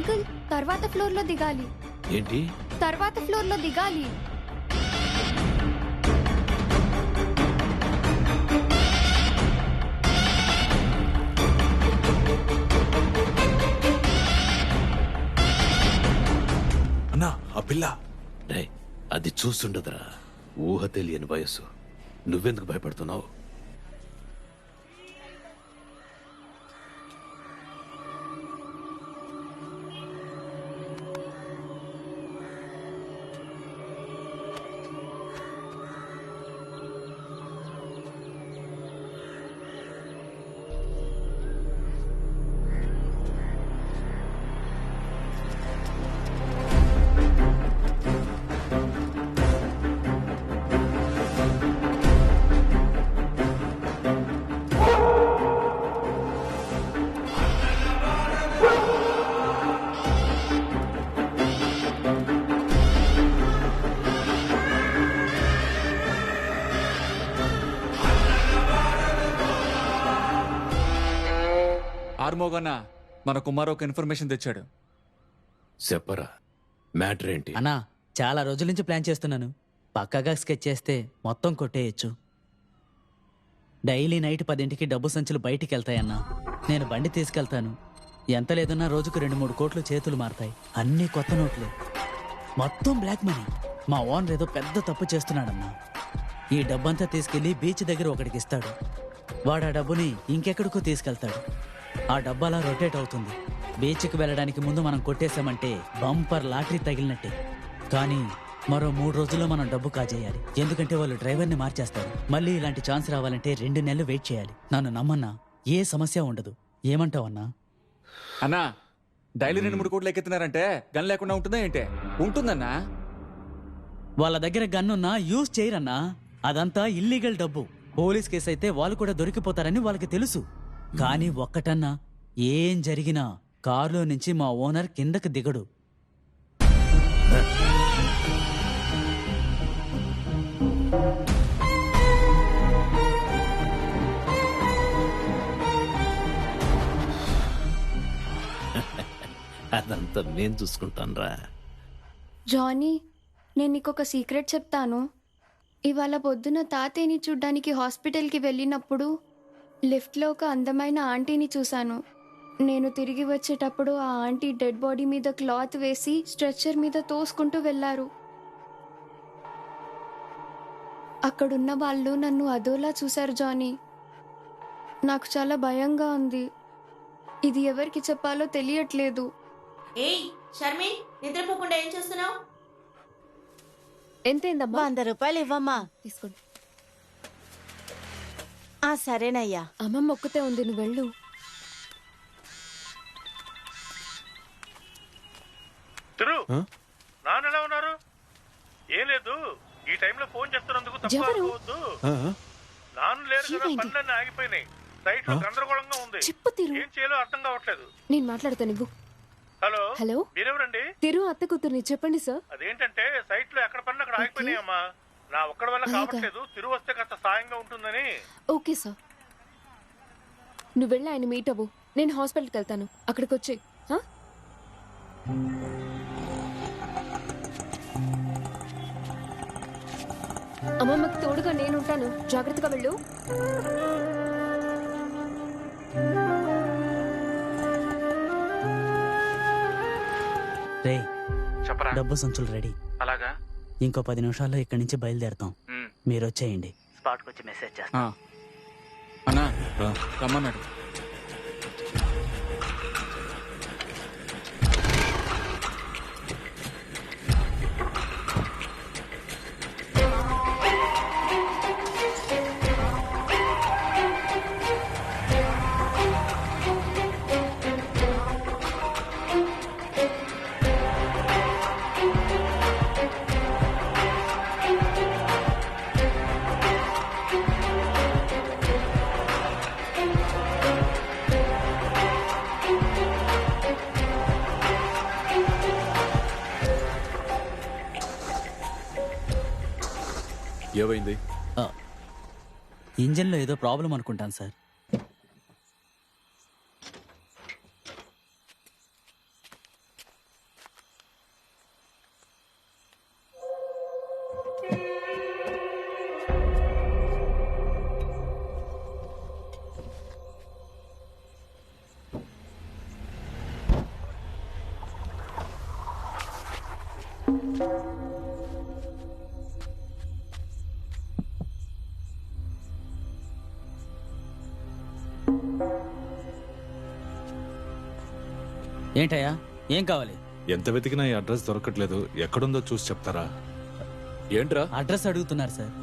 అంకుల్ తర్వాత ఫ్లోర్ లో దిగాలి. ఏంటి తర్వాత ఫ్లోర్ లో దిగాలి. అన్నా ఆ పిల్ల రే అది చూస్తుండదురా, ఊహ తెలియని వయసు. నువ్వెందుకు భయపడుతున్నావు? ఆర్మోగన్న మన కుమార్ ఒక ఇన్ఫర్మేషన్ తెచ్చాడు. చెప్పరా, మ్యాటర్ ఏంటి? అన్నా చాలా రోజుల నుంచి ప్లాన్ చేస్తున్నాను. పక్కాగా స్కెచ్ చేస్తే మొత్తం కొట్టేయచ్చు. డైలీ నైట్ 10ంటికి డబ్బు సంచులు బయటికి వెళ్తాయన్నా. నేను బండి తీసుకెళ్తాను. ఎంత లేదన్నా రోజుకు 2-3 కోట్లు చేతులు మారతాయి. అన్ని కొత్త నోట్లే, మొత్తం బ్లాక్ మనీ. మా ఓనర్ ఏదో పెద్ద తప్పు చేస్తున్నాడన్నా. ఈ డబ్బంతా తీసుకెళ్లి బీచ్ దగ్గర ఒకడికి ఇస్తాడు. వాడు ఆ డబ్బుని ఇంకెక్కడికో తీసుకెళ్తాడు. ఆ డబ్బు అలా రొటేట్ అవుతుంది. బీచ్కి వెళ్ళడానికి ముందు మనం కొట్టేశామంటే బంపర్ లాటరీ తగిలినట్టే. కానీ మరో 3 రోజుల్లో మనం డబ్బు కాజేయాలి. ఎందుకంటే వాళ్ళు డ్రైవర్ని మార్చేస్తారు. మళ్ళీ ఇలాంటి ఛాన్స్ రావాలంటే 2 నెలలు వెయిట్ చేయాలి. నన్ను నమ్మన్నా, ఏ సమస్య ఉండదు. ఏమంటావన్నా? అన్నా డైలీ 2-3 కోట్లు ఎక్కెత్తున్నారంటే గన్ లేకుండా ఉంటుందా ఏంటే? ఉంటుందన్నా. వాళ్ళ దగ్గర గన్నున్నా యూజ్ చేయరన్నా. అదంతా ఇల్లీగల్ డబ్బు. పోలీస్ కేసు అయితే వాళ్ళు కూడా దొరికిపోతారని వాళ్ళకి తెలుసు. కానీ ఒక్కటన్నా, ఏం జరిగినా కారులో నుంచి మా ఓనర్ కిందకి దిగడు. అదంతా నేను చూసుకుంటానురా. జానీ, నేను నీకొక సీక్రెట్ చెప్తాను. ఇవాళ పొద్దున తాతయ్యని చూడ్డానికి హాస్పిటల్కి వెళ్ళినప్పుడు లిఫ్ట్లో ఒక అందమైన ఆంటీని చూశాను. నేను తిరిగి వచ్చేటప్పుడు ఆ ఆంటీ డెడ్ బాడీ మీద క్లాత్ వేసి స్ట్రెచ్చర్ మీద తోసుకుంటూ వెళ్ళారు. అక్కడున్న వాళ్ళు నన్ను అదోలా చూశారు జానీ. నాకు చాలా భయంగా ఉంది. ఇది ఎవరికి చెప్పాలో తెలియట్లేదు. ఏయ్ షర్మి, నిద్రపోకుండా ఏం చేస్తున్నావు? ఎంతేందమ్మా? 100 రూపాయలు ఇవ్వమ్మా. తీసుకోండి. సరేనయ్యా. అమ్మమ్మ ఒక్కతే ఉంది, నువ్వు వెళ్ళు. తిరు నాన్న ఎలా ఉన్నారు? ఏం లేదు, ఈ టైంలో ఫోన్ చేస్తున్నందుకు తప్ప అనుకోవద్దు. నాన్న లేరు కదా, పనులన్నీ ఆగిపోయినాయి. సైట్ లో గందరగోళంగా ఉంది. ఏం చేయాలో అర్థం కావట్లేదు. నేను మాట్లాడతాను, ఇవ్వు. Hello hello, మీరెవరండి? తిరు అత్త కూతుర్ని. చెప్పండి సార్. అదేంటంటే సైట్ లో ఎక్కడ పనులు అక్కడ ఆగిపోయినాయమ్మా. నా ఒక్కడి వల్ల కావట్లేదు. తిరు వస్తే కాస్త సాయంగా ఉంటుందని. ఓకే సార్, నువ్వు వెళ్ళి ఆయన మీట్ అవ్వు. నేను హాస్పిటల్కి వెళ్తాను, అక్కడికి వచ్చి. అమ్మమ్మకి తోడుగా నేనుంటాను, జాగ్రత్తగా వెళ్ళు. రే, డబ్బు సంచులు రెడీ. అలాగా? ఇంకో 10 నిమిషాల్లో ఇక్కడి నుంచి బయలుదేరుతాం. మీరు వచ్చేయండి. స్పాట్కి వచ్చి మెసేజ్ చేస్తా. అన్నా రమ్మన్నాడు. ఏమైంది? ఇంజన్లో ఏదో ప్రాబ్లం అనుకుంటాను సార్. ఏంటయ్యా, ఏం కావాలి? ఎంత వెతికినా ఈ అడ్రస్ దొరకట్లేదు. ఎక్కడుందో చూసి చెప్తారా? ఏంట్రా అడ్రస్ అడుగుతున్నారు సార్.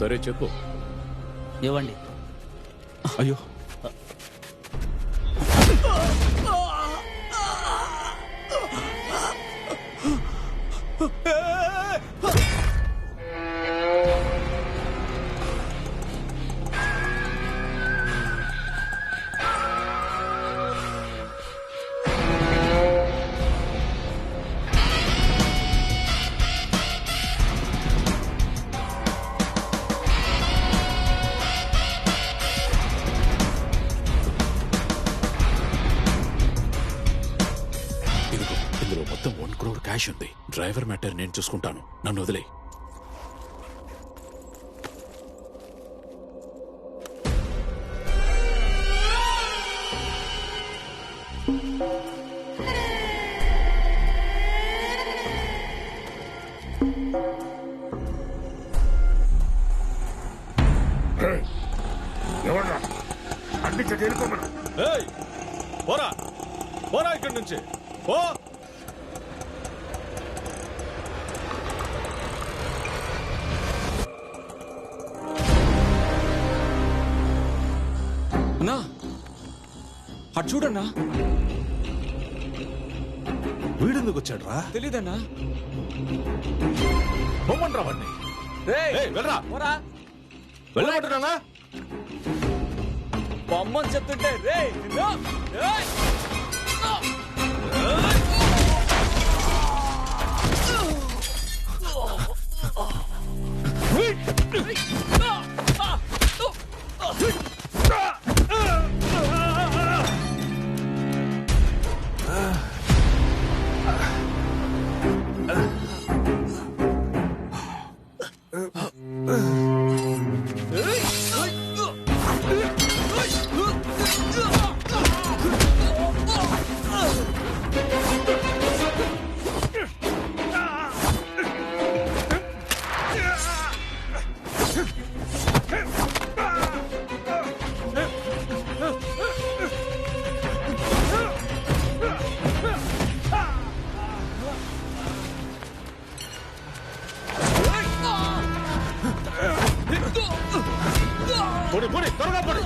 సరే చెప్పు. ఇవ్వండి. అయ్యో, ఇందులో మొత్తం 1 crore క్యాష్ ఉంది. డ్రైవర్ మ్యాటర్ నేను చూసుకుంటాను, నన్ను వదిలే. పోరా పోరా ఇక్కడి నుంచి పో. అన్నా అటు చూడన్నా. వీడెందుకు వచ్చాడు రా? తెలీదన్నా. పొమ్మంటారా వాడిని? వెళ్ళరా, పోరా. వెళ్ళమంటున్నా. బొమ్మని చెప్తుంటే రే పొడి త్వరగా పొడి.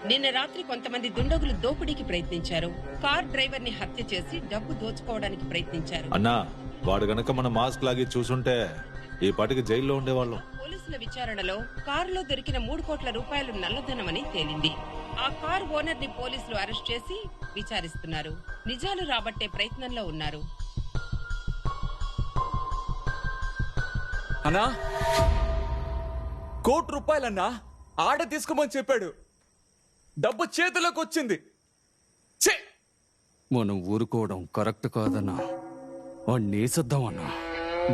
నిన్న రాత్రి కొంతమంది దుండగులు దోపిడీకి ప్రయత్నించారు. కార్ డ్రైవర్ ని హత్య చేసి డబ్బు దోచుకోవడానికి ప్రయత్నించారు. అన్నా, వాడు గనక మన మాస్క్ లాగి చూసుంటే ఈ పాటికి జైల్లో ఉండేవాళ్ళం. పోలీసుల విచారణలో కారులో దొరికిన 3 కోట్ల రూపాయలు నల్లధనమని తేలింది. ఆ కార్ ఓనర్ ని పోలీసులు అరెస్ట్ చేసి విచారిస్తున్నారు. నిజాలు రాబట్టే ప్రయత్నంలో ఉన్నారు. అన్నా, 1 కోటి రూపాయలన్నా ఆడ తీసుకోమని చెప్పాడు. డబ్బు చేతిలోకి వచ్చింది. మనం ఊరుకోవడం కరెక్ట్ కాదన్నా. వాడిని వేసేద్దామన్నా.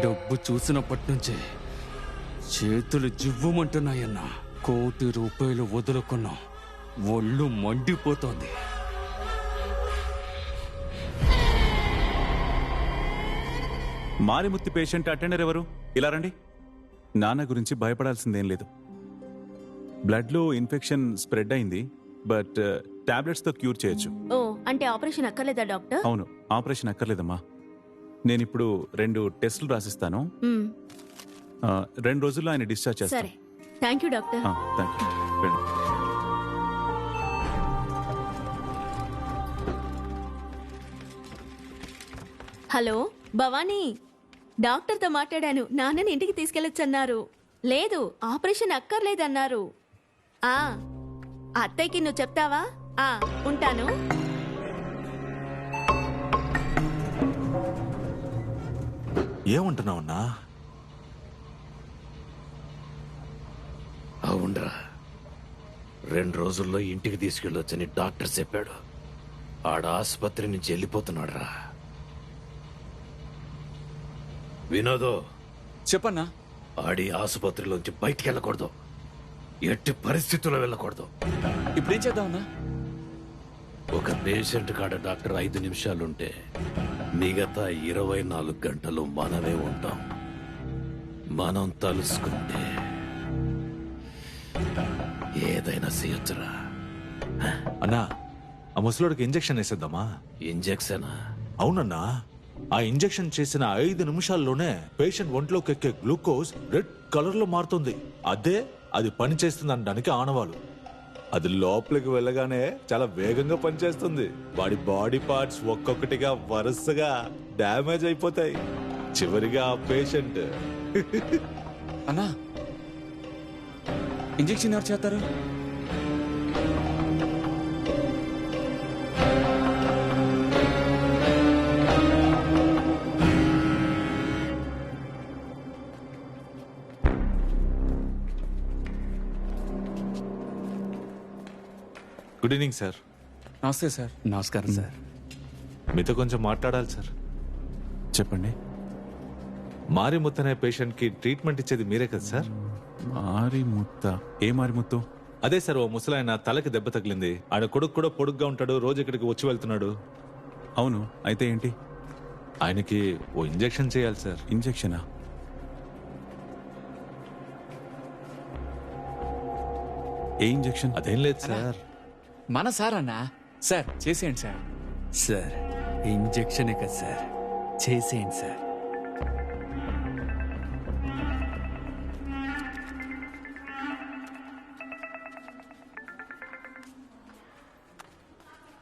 డబ్బు చూసినప్పటి నుంచే చేతులు జివ్వుమంటున్నాయన్నా. 1 కోటి రూపాయలు వదులుకున్నాం. ఒళ్ళు మండిపోతోంది. మారిముత్తి పేషెంట్ అటెండర్ ఎవరు? ఇలా రండి. నాన్న గురించి భయపడాల్సిందేం లేదు. బ్లడ్లో ఇన్ఫెక్షన్ స్ప్రెడ్ అయింది, బట్ టాబ్లెట్స్తో క్యూర్ చేయొచ్చు. ఓ, అంటే ఆపరేషన్ అక్కర్లేదా డాక్టర్? అవును, ఆపరేషన్ అక్కర్లేదమ్మా. నేను ఇప్పుడు 2 టెస్టులు రాసిస్తాను. 2 రోజుల్లో ఆయన డిశ్చార్జ్ చేస్తాను. సరే, thank you doctor. Thank you. రండి. హలో భవానీ, డాక్టర్తో మాట్లాడాను. నాన్నని ఇంటికి తీసుకెళ్ళొచ్చన్నారు. లేదు, ఆపరేషన్ అక్కర్లేదన్నారు. అత్తయ్యకి నువ్వు చెప్తావా? ఉంటాను. ఏమంటున్నావన్నా? అవునరా, 2 రోజుల్లో ఇంటికి తీసుకెళ్ళొచ్చని డాక్టర్ చెప్పాడు. ఆడ ఆసుపత్రి నుంచి వెళ్ళిపోతున్నాడు రా. వినోదో చెప్పన్నా. ఆడి ఆసుపత్రిలోంచి బయటికి వెళ్ళకూడదు, ఎట్టి పరిస్థితుల్లో వెళ్ళకూడదు. ఇప్పుడేం చేద్దామన్నా? ఒక పేషెంట్ కాడ డాక్టర్ 5 నిమిషాలుంటే మిగతా 24 గంటలు మనమే ఉంటాం. మనం తలుసుకుంటే ఏదైనా చేయొచ్చురా. అన్నా, ఆ ముసలోడికి ఇంజెక్షన్ వేసేద్దామా? ఇంజెక్షన్? అవునన్నా, ఆ ఇంజెక్షన్ చేసిన 5 నిమిషాల్లోనే పేషెంట్ ఒంట్లోకి ఎక్కే గ్లూకోజ్ రెడ్ కలర్ లో మారుతుంది. అది పని చేస్తుంది అనడానికి ఆనవాలు. అది లోపలికి వెళ్ళగానే చాలా వేగంగా పనిచేస్తుంది. వాడి బాడీ పార్ట్స్ ఒక్కొక్కటిగా వరుసగా డ్యామేజ్ అయిపోతాయి. చివరిగా ఆ పేషెంట్ అన్నా, ఇంజెక్షన్ ఎవరు చేస్తారు? Good evening sir. నమస్తే సార్. నమస్కారం సార్. మీతో కొంచెం మాట్లాడాలి సార్. చెప్పండి. మారిముత్ అనే పేషెంట్ కి ట్రీట్మెంట్ ఇచ్చేది మీరే కదా సార్? మారిముత్త? ఏ మారిముత్తు? అదే సార్, ఓ ముసలాయన తలకి దెబ్బ తగిలింది. ఆయన కొడుకు కూడా పొడుగ్గా ఉంటాడు, రోజు ఇక్కడికి వచ్చి వెళ్తున్నాడు. అవును, అయితే ఏంటి? ఆయనకి ఓ ఇంజెక్షన్ చేయాలి సార్. ఇంజెక్షనా? ఏ ఇంజెక్షన్? అదేం లేదు సార్. మన సార్ అన్నా. సార్ చేసేయండి సార్. సార్ ఇంజెక్షనే కదా సార్, చేసేయండి సార్.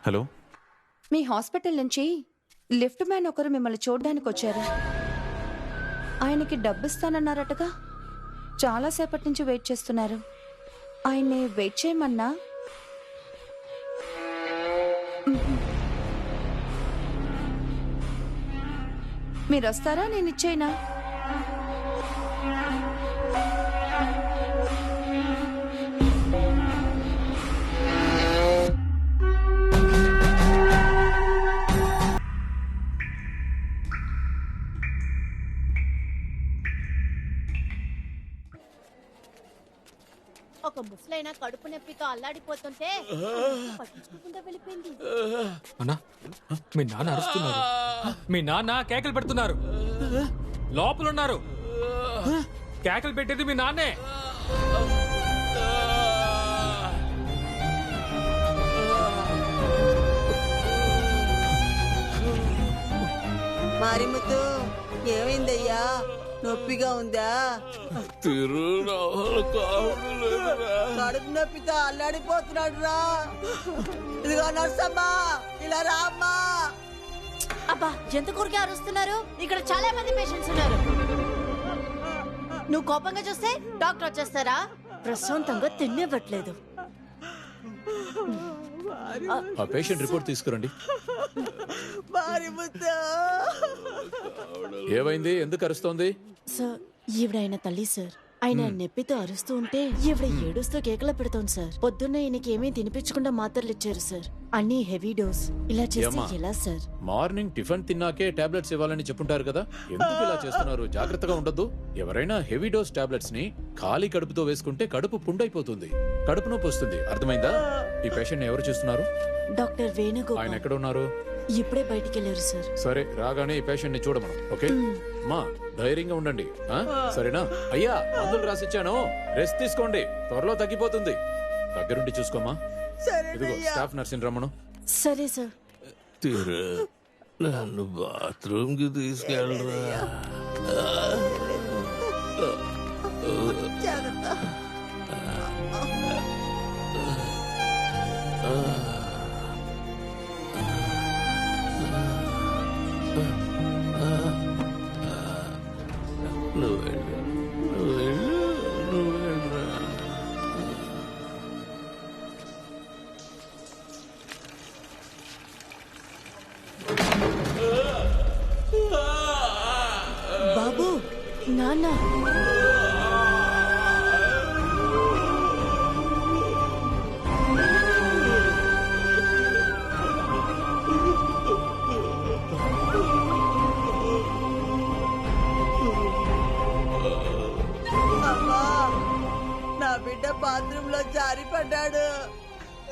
హలో, మీ హాస్పిటల్ నుంచి లిఫ్ట్ మ్యాన్ ఒకరు మిమ్మల్ని చూడడానికి వచ్చారు. ఆయనకి డబ్బు ఇస్తానన్నారటగా. చాలాసేపటి నుంచి వెయిట్ చేస్తున్నారు. ఆయన్ని వెయిట్ చేయమన్నా? మీరు వస్తారా, నేను ఇచ్చేనా? ఒక ముసలైన కడుపు నొప్పితో అల్లాడిపోతుంటే పట్టించుకోకుండా వెళ్ళిపోయింది. అన్నా, మీ నాన్న అరుస్తున్నారు. మీ నాన్న కేకలు పెడుతున్నారు. లోపల ఉన్నారు. కేకలు పెట్టేది మీ నాన్నే. మారిముత్తు, ఏమైందయ్యా? నొప్పిగా ఉందా? కడుపు నొప్పితో అల్లాడిపోతున్నాడు రా. ఇదిగో నర్సమ్మా, ఇలా రామ్మా. అబ్బా, ఎంత కూరగా అరుస్తున్నారు? ఇక్కడ చాలా మంది పేషెంట్స్ ఉన్నారు. నువ్వు కోపంగా చూస్తే డాక్టర్ వచ్చేస్తారా? ప్రశాంతంగా తినేవ్వట్లేదు. ఆ పేషెంట్ రిపోర్ట్ తీసుకురండి. ఏమైంది? ఎందుకు అరుస్తోంది? సార్, ఈవిడ ఆయన తల్లి సార్. ఆయన నొప్పితో అరుస్తూ ఉంటే ఈవిడ ఏడుస్తూ కేకలు పెడుతోంది సార్. పొద్దున్న ఈయనకి ఏమీ తినిపించకుండా మాత్రలు ఇచ్చారు సార్. అన్ని హెవీ డోస్. ఇలా చేస్తే ఎలా సార్? మార్నింగ్ టిఫిన్ తిన్నాకే టాబ్లెట్స్ ఇవ్వాలని చెప్పుంటారు కదా, ఎందుకు ఇలా చేస్తున్నారు? జాగ్రత్తగా ఉండొద్దు. ఎవరైనా హెవీ డోస్ టాబ్లెట్స్ ని ఖాళీ కడుపుతో వేసుకుంటే కడుపు పుండైపోతుంది, కడుపు నొప్పి వస్తుంది. అర్థమైందా? ఈ పేషెంట్ ఎవరు చూస్తున్నారు? డాక్టర్ వేణుగోపాల్. ఆయన ఎక్కడ ఉన్నారు? ఇప్పుడే బయటికి వెళ్ళారు సార్. సరే, రాగానే ఈ పేషెంట్ ని చూడమను. ఓకే మా, ధైర్యంగా ఉండండి. సరేనా? అయ్యా, మందులు రాసిచ్చాను, రెస్ట్ తీసుకోండి, త్వరలో తగ్గిపోతుంది. దగ్గరుండి చూసుకోమా. ఇదిగో స్టాఫ్ నర్సింగ్ రమ్మను. సరే సార్. నన్ను బాత్రూమ్ కి తీసుకెళ్ళరా. బాబు, నాన్న.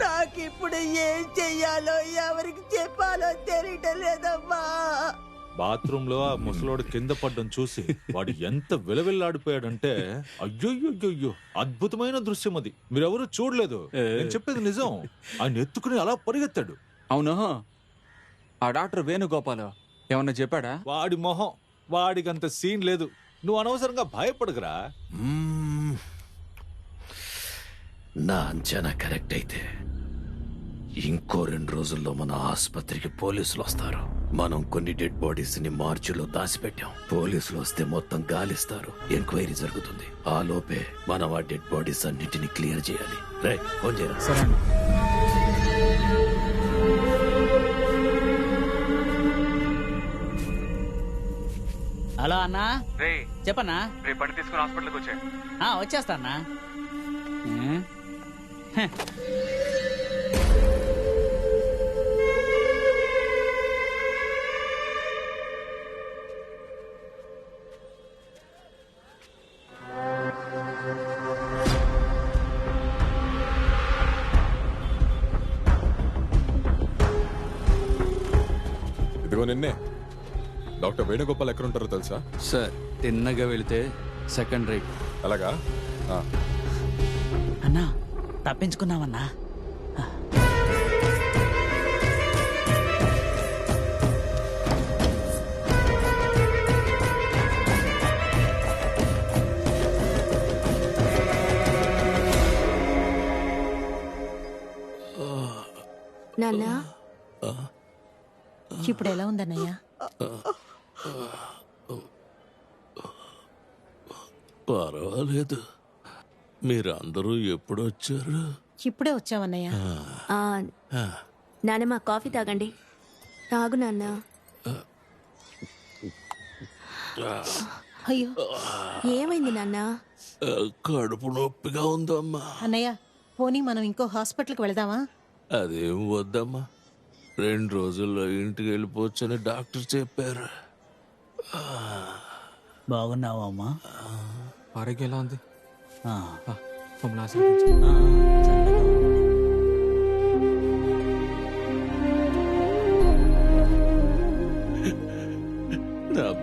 నాకిప్పుడు ఏం చెయ్యాలో ఎవరికి చెప్పాలో తెలియటం లేదమ్మా. బాత్రూమ్ లో ఆ ముసలోడు కింద పడ్డం చూసి వాడు ఎంత విలవిల్లాడిపోయాడంటే అయ్యో అద్భుతమైన దృశ్యం అది. మీరెవరూ చూడలేదు, నేను చెప్పేది నిజం. ఆయన ఎత్తుకుని అలా పరిగెత్తాడు. అవును, ఆ డాక్టర్ వేణుగోపాల్ ఏమన్నా చెప్పాడా? వాడి మొహం, వాడికంత సీన్ లేదు. నువ్వు అనవసరంగా భయపడకురా. నా అంచనా కరెక్ట్ అయితే ఇంకో 2 రోజుల్లో మన ఆసుపత్రికి పోలీసులు వస్తారు. మనం కొన్ని డెడ్ బాడీస్ ని మార్చిలో దాచిపెట్టాం. పోలీసులు వస్తే మొత్తం గాలిస్తారు, ఎంక్వైరీ జరుగుతుంది. ఆ లోపే మనం ఆ డెడ్ బాడీస్ అన్నిటిని క్లియర్ చేయాలి. రే ఫోన్ చేయరా. సరే. హలో అన్నా, చెప్పన్నా. రేపు బండి తీసుకుని హాస్పిటల్కి వచ్చా. వచ్చేస్తా అన్నా. ఇదిగో నిన్నే. డాక్టర్ వేణుగోపాల్ ఎక్కడుంటారో తెలుసా? సార్ తిన్నగా వెళితే సెకండ్ రైట్. అలాగా? అన్నా తప్పించుకున్నావన్నా. నాన్న ఇప్పుడు ఎలా ఉందన్నయ్య? పర్వాలేదు. మీరందరూ ఎప్పుడు వచ్చారు? ఇప్పుడే వచ్చావన్నయ్య. నాన్నమ్మ కాఫీ తాగండి. తాగు నాన్న. అయ్యో ఏమైంది నాన్న? కడుపు నొప్పిగా ఉందమ్మా. అన్నయ్య పోనీ మనం ఇంకో హాస్పిటల్కి వెళదామా? అదేం వద్దమ్మా, 2 రోజుల్లో ఇంటికి వెళ్ళిపోవచ్చని డాక్టర్ చెప్పారు. బాగున్నావా అమ్మా? ఆరోగ్యం ఎలా ఉంది? నా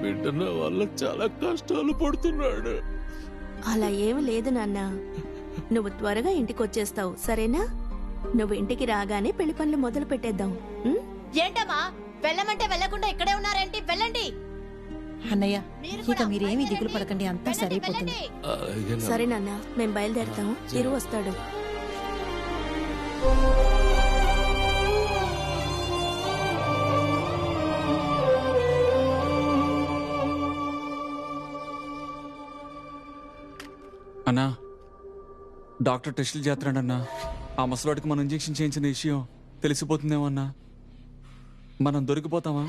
బిడ్డ నా వల్ల చాలా కష్టాలు పడుతున్నాడు. అలా ఏమి లేదు నాన్న. నువ్వు త్వరగా ఇంటికి వచ్చేస్తావు, సరేనా? నువ్వు ఇంటికి రాగానే పెళ్లి పనులు మొదలు పెట్టేద్దాం. ఏంటమ్మా వెళ్ళమంటే వెళ్ళకుండా ఇక్కడే ఉన్నారేంటి? వెళ్ళండి. అన్నయ్య ఇక మీరేమీ దిగులు పడకండి, అంతా సరిపోతుంది. సరే నాన్న, మేము బయలుదేరుతాము. చిరు వస్తాడు. అన్నా డాక్టర్ టెస్టులు చేస్తున్నాడన్నా. ఆ ముసలాడికి మనం ఇంజెక్షన్ చేయించిన విషయం తెలిసిపోతుందేమో అన్నా. మనం దొరికిపోతామా?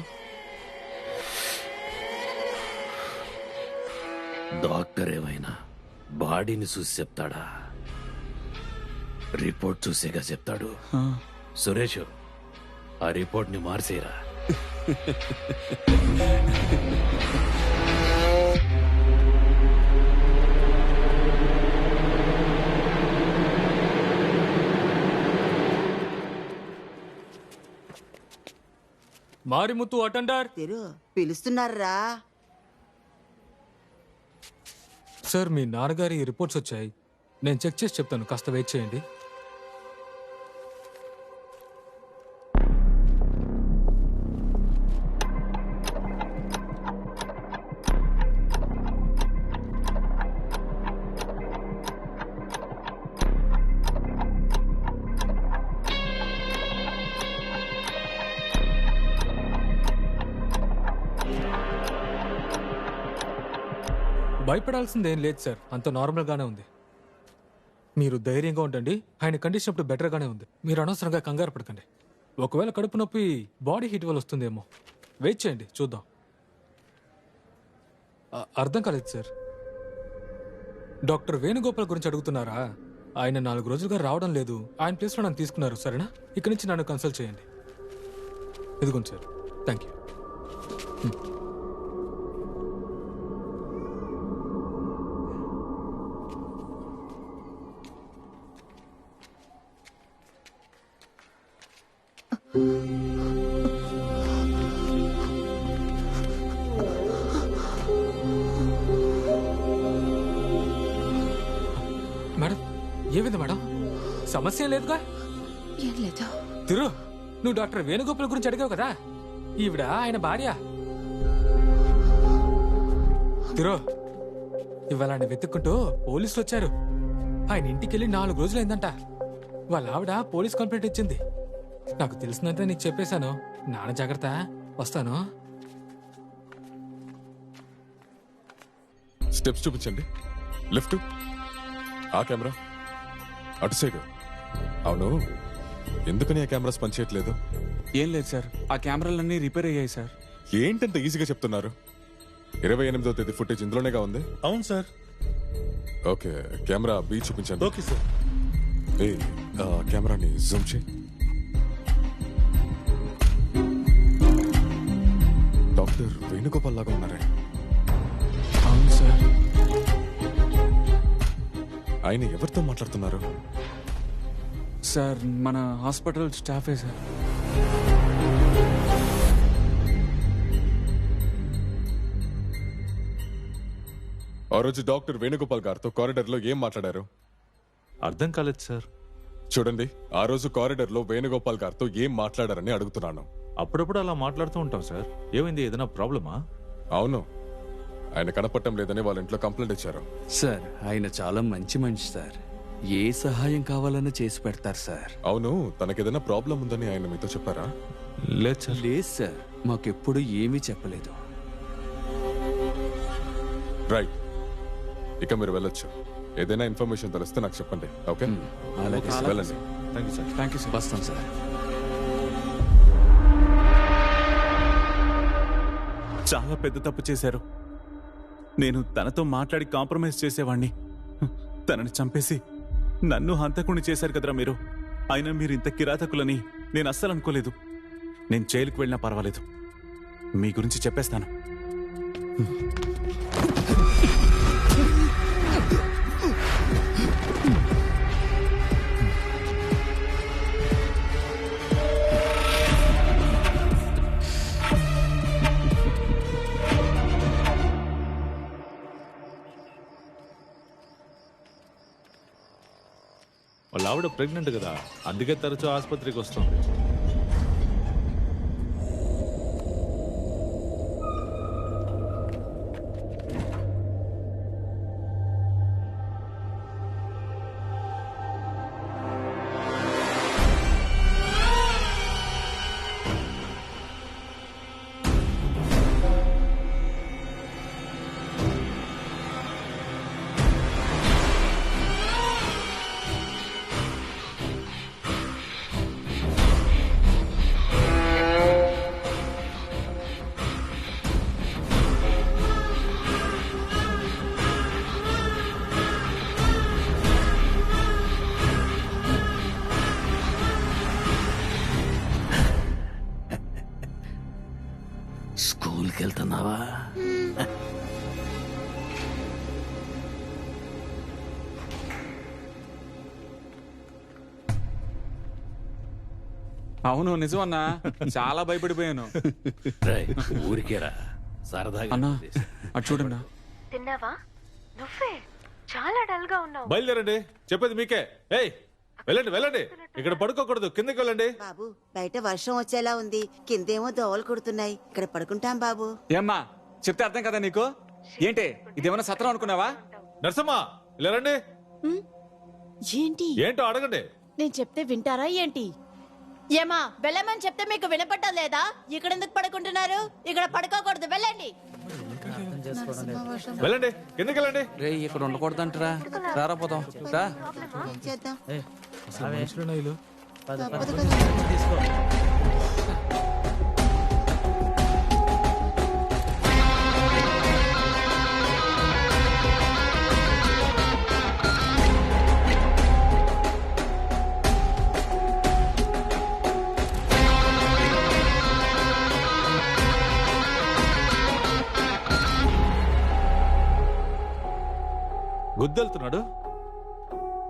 డాక్టర్ ఏమైనా బాడీని చూసి చెప్తాడా? రిపోర్ట్ చూసేగా చెప్తాడు. సురేష్, ఆ రిపోర్ట్ ని మార్చేరా. మారిముత్తు అటెండర్ పిలుస్తున్నారా? సార్ మీ నాన్నగారి రిపోర్ట్స్ వచ్చాయి, నేను చెక్ చేసి చెప్తాను, కాస్త వెయిట్ చేయండి. భయపడాల్సిందేం లేదు సార్, అంత నార్మల్ గానే ఉంది. మీరు ధైర్యంగా ఉండండి. ఆయన కండిషన్ ఇప్పుడు బెటర్ గానే ఉంది. మీరు అనవసరంగా కంగారు పడకండి. ఒకవేళ కడుపు నొప్పి బాడీ హీట్ వల్ల వస్తుందేమో. వెయిట్ చేయండి, చూద్దాం. అర్థం కాలేదు సార్. డాక్టర్ వేణుగోపాల్ గురించి అడుగుతున్నారా? ఆయన 4 రోజులుగా రావడం లేదు. ఆయన ప్లేస్లో నన్ను తీసుకున్నారు, సరేనా? ఇక్కడి నుంచి నన్ను కన్సల్ట్ చేయండి. ఇదిగోండి సార్. Thank you. మేడం ఏమైంది మేడం? సమస్య ఏం లేదుగా? ఏం లేదు. తిరు, నువ్వు డాక్టర్ వేణుగోపాల్ గురించి అడిగావు కదా, ఈవిడ ఆయన భార్య. తిరు, ఇవాళ ఆయన వెతుక్కుంటూ పోలీసులు వచ్చారు. ఆయన ఇంటికెళ్ళి 4 రోజులైందంట. వాళ్ళ ఆవిడ పోలీస్ కంప్లైంట్ ఇచ్చింది. నాకు తెలిసిందంటే నీకు చెప్పేశాను. నాన్న జాగ్రత్త, వస్తాను. స్టెప్స్ చూపించండి. లెఫ్ట్, ఆ కెమెరా అటు సైడ్. అవును, ఎందుకని ఆ కెమెరాస్ పనిచేయట్లేదు? ఏం లేదు సార్, ఆ కెమెరాలన్నీ రిపేర్ అయ్యాయి సార్. ఏంటంత ఈజీగా చెప్తున్నారు? 28వ తేదీ ఫుటేజ్ ఇందులోనేగా ఉంది. అవును సార్. ఓకే, కెమెరా బి చూపించండి. Okay sir. ఏ కెమెరాని జూమ్ చేయి. డాక్టర్ వేణుగోపాల్ లాగా ఉన్నారే. అవును సార్. ఆయన ఎవరితో మాట్లాడుతున్నారు? సార్ మన హాస్పిటల్ స్టాఫే సార్. ఆ రోజు డాక్టర్ వేణుగోపాల్ గారితో కారిడార్ లో ఏం మాట్లాడారు? అర్థం కాలేదు సార్. చూడండి, ఆ రోజు కారిడార్ లో వేణుగోపాల్ గారితో ఏం మాట్లాడారని అడుగుతున్నాను. అప్పుడప్పుడు అలా మాట్లాడుతూ ఉంటాం సార్. ఏమైంది, ఏదైనా ప్రాబ్లమా? అవును, ఆయన కనపడటం లేదని వాళ్ళ ఇంట్లో కంప్లైంట్ ఇచ్చారు. సార్ ఆయన చాలా మంచి మనిషి సార్. ఏ సహాయం కావాలన్నా చేసి పెడతారు సార్. అవును, తనకేదైనా ప్రాబ్లం ఉందని ఆయన మీతో చెప్పారా? లేదు సార్. లేదు సార్, మాకెప్పుడు ఏమీ చెప్పలేదు. రైట్, ఇక మీరు వెళ్ళొచ్చు. ఏదైనా ఇన్ఫర్మేషన్ తెలిస్తే నాకు చెప్పండి. ఓకే, అలాగే సార్. వెళ్ళండి. Thank you sir. Thank you sir. వస్తాం సార్. చాలా పెద్ద తప్పు చేశారు. నేను తనతో మాట్లాడి కాంప్రమైజ్ చేసేవాణ్ణి. తనని చంపేసి నన్ను హంతకుణ్ణి చేశారు కదరా మీరు. అయినా మీరు ఇంత కిరాతకులని నేను అస్సలు అనుకోలేదు. నేను జైలుకు వెళ్ళినా పర్వాలేదు, మీ గురించి చెప్పేస్తాను. వాళ్ళ ఆవిడ ప్రెగ్నెంట్ కదా, అందుకే తరచూ ఆసుపత్రికి వస్తుంది. స్కూల్కి వెళ్తున్నావా? అవును నిజమన్నా, చాలా భయపడిపోయాను. ఊరికేరా సరదాగా. అన్నా అటు చూడన్నా. తిన్నావా? నువ్వే చాలా డల్ గా ఉన్నావు. బయలుదేరండి, చెప్పేది మీకే. ఏయ్ వెళ్ళండి వెళ్ళండి, ఇక్కడ పడుకోకూడదు, కిందకి వెళ్ళండి. బాబు, బయట వర్షం వచ్చేలా ఉంది, కిందేమో దోవలు కొడుతున్నాయి. ఇక్కడ పడుకుంటాం బాబు. ఏమ్మా చెప్తే అర్థం కదా నీకు? ఏంటి ఇదేమన్నా సత్రం అనుకున్నావా? నర్సమ్మ ఇలా రండి. ఏంటి ఏంటో అడగండి. నేను చెప్తే వింటారా ఏంటి? ఏమా వెళ్ళమని చెప్తే మీకు వినపట్టం లేదా? ఇక్కడ ఎందుకు పడుకుంటున్నారు? ఇక్కడ పడుకోకూడదు, వెళ్ళండి. వెళ్ళండి, కిందకి వెళ్ళండి. రే ఇక్కడ ఉండకూడదంటరా, రారా పోతాం రా. చేద్దాం. గుద్దెళ్తున్నాడు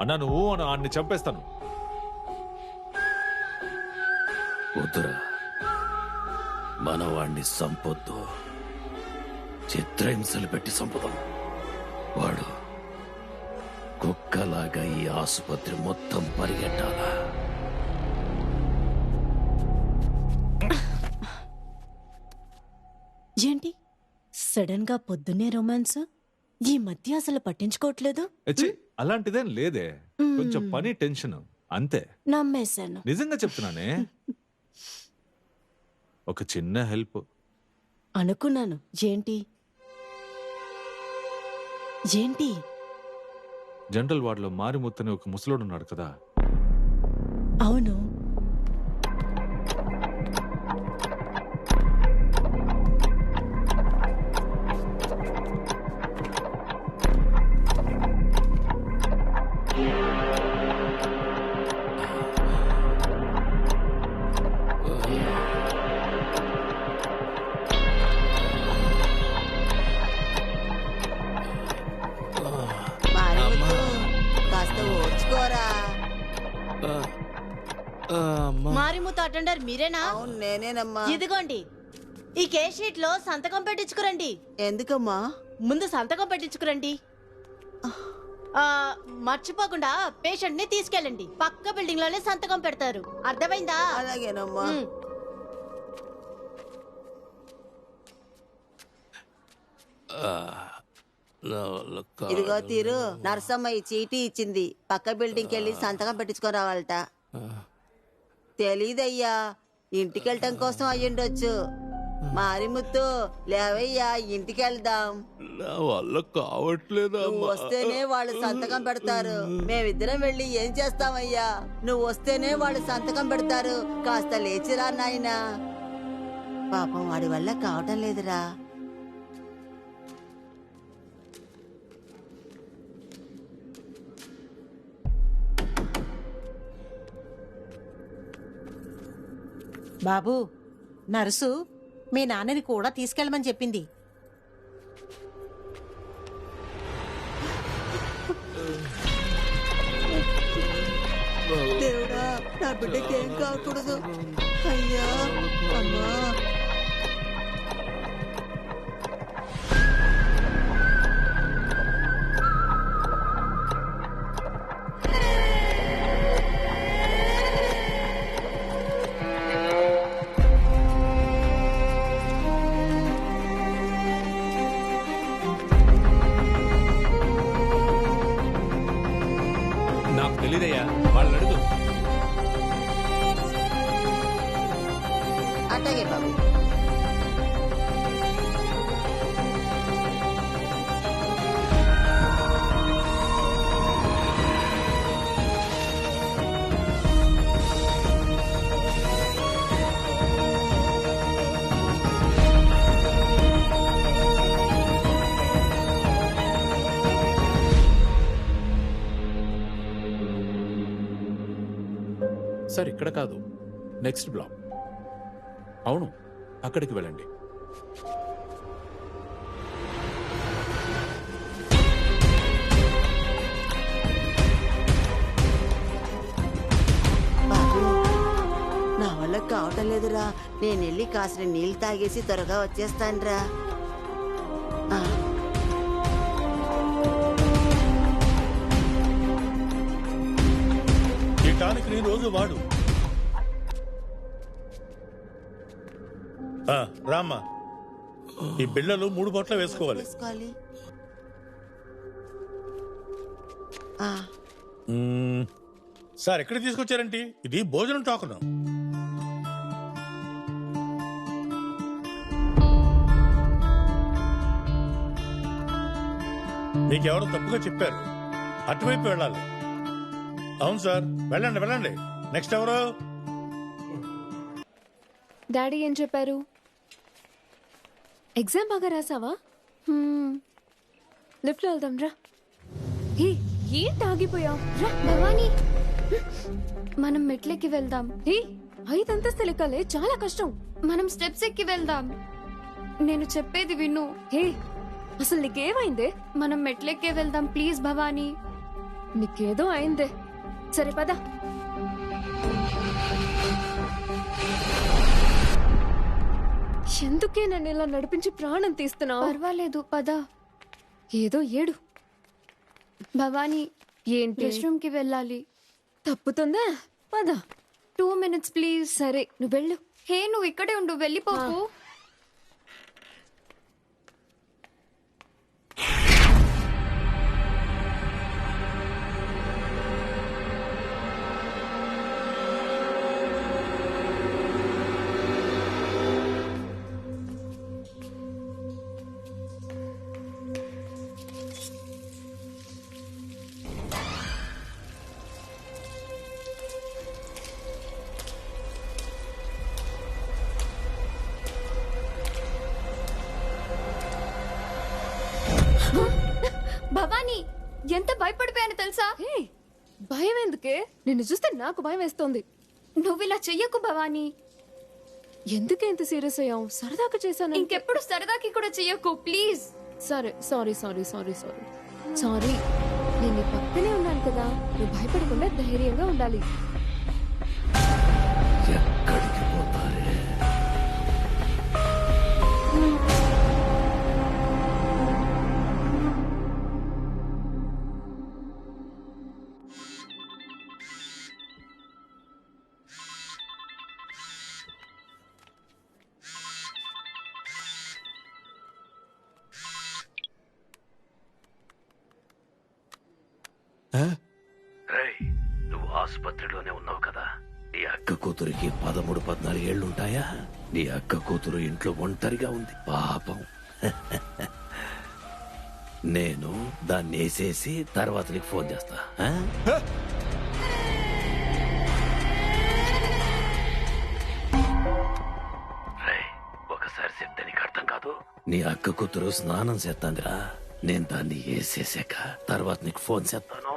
అన్నా. నువ్వు ఆడిని చంపేస్తాను. వద్దురా, మన వాణ్ణి సంపొద్దు, చిత్రహింసలు పెట్టి సంపుదాం. వాడు కుక్కలాగా ఈ ఆసుపత్రి మొత్తం పరిగెట్టాలా. ఏంటి సడన్ గా పొద్దున్నే రొమాన్స్? ఈ మధ్య అసలు పట్టించుకోవట్లేదు. అలాంటిదేం లేదే, కొంచెం పని టెన్షన్ అంతే. నమ్మేశాను. నిజంగా చెప్తున్నానే. ఒక చిన్న హెల్ప్ అనుకున్నాను. ఏంటి ఏంటి? జనరల్ వార్డులో మారిముత్తని ఒక ముసలోడు ఉన్నాడు కదా. అవును. కాస్త ఓర్చుకోరా. మారిముత్తు అటెండర్ మీరేనా? అవును నేనేనమ్మా. ఇదిగోండి ఈ కేస్ షీట్ లో సంతకం పెట్టించుకురండి. ఎందుకమ్మా? ముందు సంతకం పెట్టించుకురండి. మర్చిపోకుండా పేషెంట్ ని తీసుకెళ్ళండి. పక్క బిల్డింగ్ లోనే సంతకం పెడతారు. అర్థమైందా? అలాగేనమ్మా. ఇదిగో తీరు, నర్సమ్మ ఈ చీటీ ఇచ్చింది. పక్క బిల్డింగ్కి వెళ్ళి సంతకం పెట్టించుకొని రావాలట. తెలీదయ్యా, ఇంటికెళ్ళటం కోసం అయ్యుండొచ్చు. మారిముత్తు లేవయ్యా, ఇంటికి వెళ్దాం. నా వల్ల కావట్లేదా? నువ్వు వస్తేనే వాళ్ళు సంతకం పెడతారు. మేమిద్దరం వెళ్ళి ఏం చేస్తామయ్యా? నువ్వు వస్తేనే వాళ్ళు సంతకం పెడతారు. కాస్త లేచిరా నాయనా. పాపం వాడి వల్ల కావటం లేదురా. బాబు, నర్సు మీ నాన్నని కూడా తీసుకెళ్ళమని చెప్పింది. దేవుడా, నా బిడ్డకి ఏం కాకూడదు. అయ్యా అమ్మా. నాకు తెలీదయ్యా, వాళ్ళు అడుగు. అట్లాగే బాబు. సార్ ఇక్కడ కాదు, నెక్స్ట్ బ్లాక్. అవును, అక్కడికి వెళ్ళండి. బాబు, నా వల్ల కావటం లేదురా. నేను వెళ్ళి కాసిన నీళ్ళు తాగేసి త్వరగా వచ్చేస్తానురా. ఈ టానిక్ నీ రోజు వాడు. రామ్మా, ఈ బిళ్ళలు 3 పూట్ల వేసుకోవాలి. సార్ ఎక్కడ తీసుకొచ్చారంటే? ఇది భోజనం టోకను. మీకెవరో తప్పుగా చెప్పారు, అటువైపు వెళ్ళాలి. అవును సార్, వెళ్ళండి వెళ్ళండి. నెక్స్ట్ ఎవరు? డాడీ ఏం చెప్పారు? ఎగ్జామ్ బాగా రాసావా? లిఫ్ట్ లో వెళ్దాం రా. ఏంటి ఆగిపోయావు? రా భవానీ, మనం మెట్లెక్కి వెళ్దాం. 5 అంతస్తులు ఎక్కాలే, చాలా కష్టం. మనం స్టెప్స్ ఎక్కి వెళ్దాం. నేను చెప్పేది విను. అసలు నీకేమైందే? మనం మెట్లెక్కే వెళ్దాం ప్లీజ్ భవానీ. నీకేదో అయిందే. సరే పద. ఎందుకే నన్ను ఇలా నడిపించి ప్రాణం తీస్తున్నావు? పర్వాలేదు పద. ఏదో ఏడు. భవానీ ఏంటి? రెస్ట్ రూమ్ కి వెళ్ళాలి. తప్పుతుందా? పద. 2 minutes ప్లీజ్. సరే నువ్వు వెళ్ళు. హే నువ్వు ఇక్కడే ఉండు, వెళ్ళిపోకు. భవానీ ఎంత భయపడిపోయాను తెలుసా? భయం ఎందుకే? నిన్ను చూస్తే నాకు భయం వేస్తోంది. నువ్వు ఇలా చెయ్యకు భవానీ. ఎందుకే ఇంత సీరియస్ అయ్యావు? సరదాగా చేశాను. ఇంకెప్పుడు సరదాకి కూడా చెయ్యకు ప్లీజ్. సరే sorry sorry sorry sorry sorry. నేను నీ పక్కనే ఉన్నాను కదా, నువ్వు భయపడకుండా ధైర్యంగా ఉండాలి. ఎక్కడికి పోతారే? నువ్వు ఆసుపత్రిలోనే ఉన్నావు కదా. నీ అక్క కూతురికి 13-14 ఏళ్లుంటాయా? నీ అక్క కూతురు ఇంట్లో ఒంటరిగా ఉంది పాపం. నేను దాన్ని వేసేసి తర్వాత నీకు ఫోన్ చేస్తా. ఒకసారి చెప్తే నీకు అర్థం కాదు. నీ అక్క కూతురు స్నానం చేస్తాందిరా. నేను దాన్ని వేసేసాక తర్వాత నీకు ఫోన్ చేస్తాను.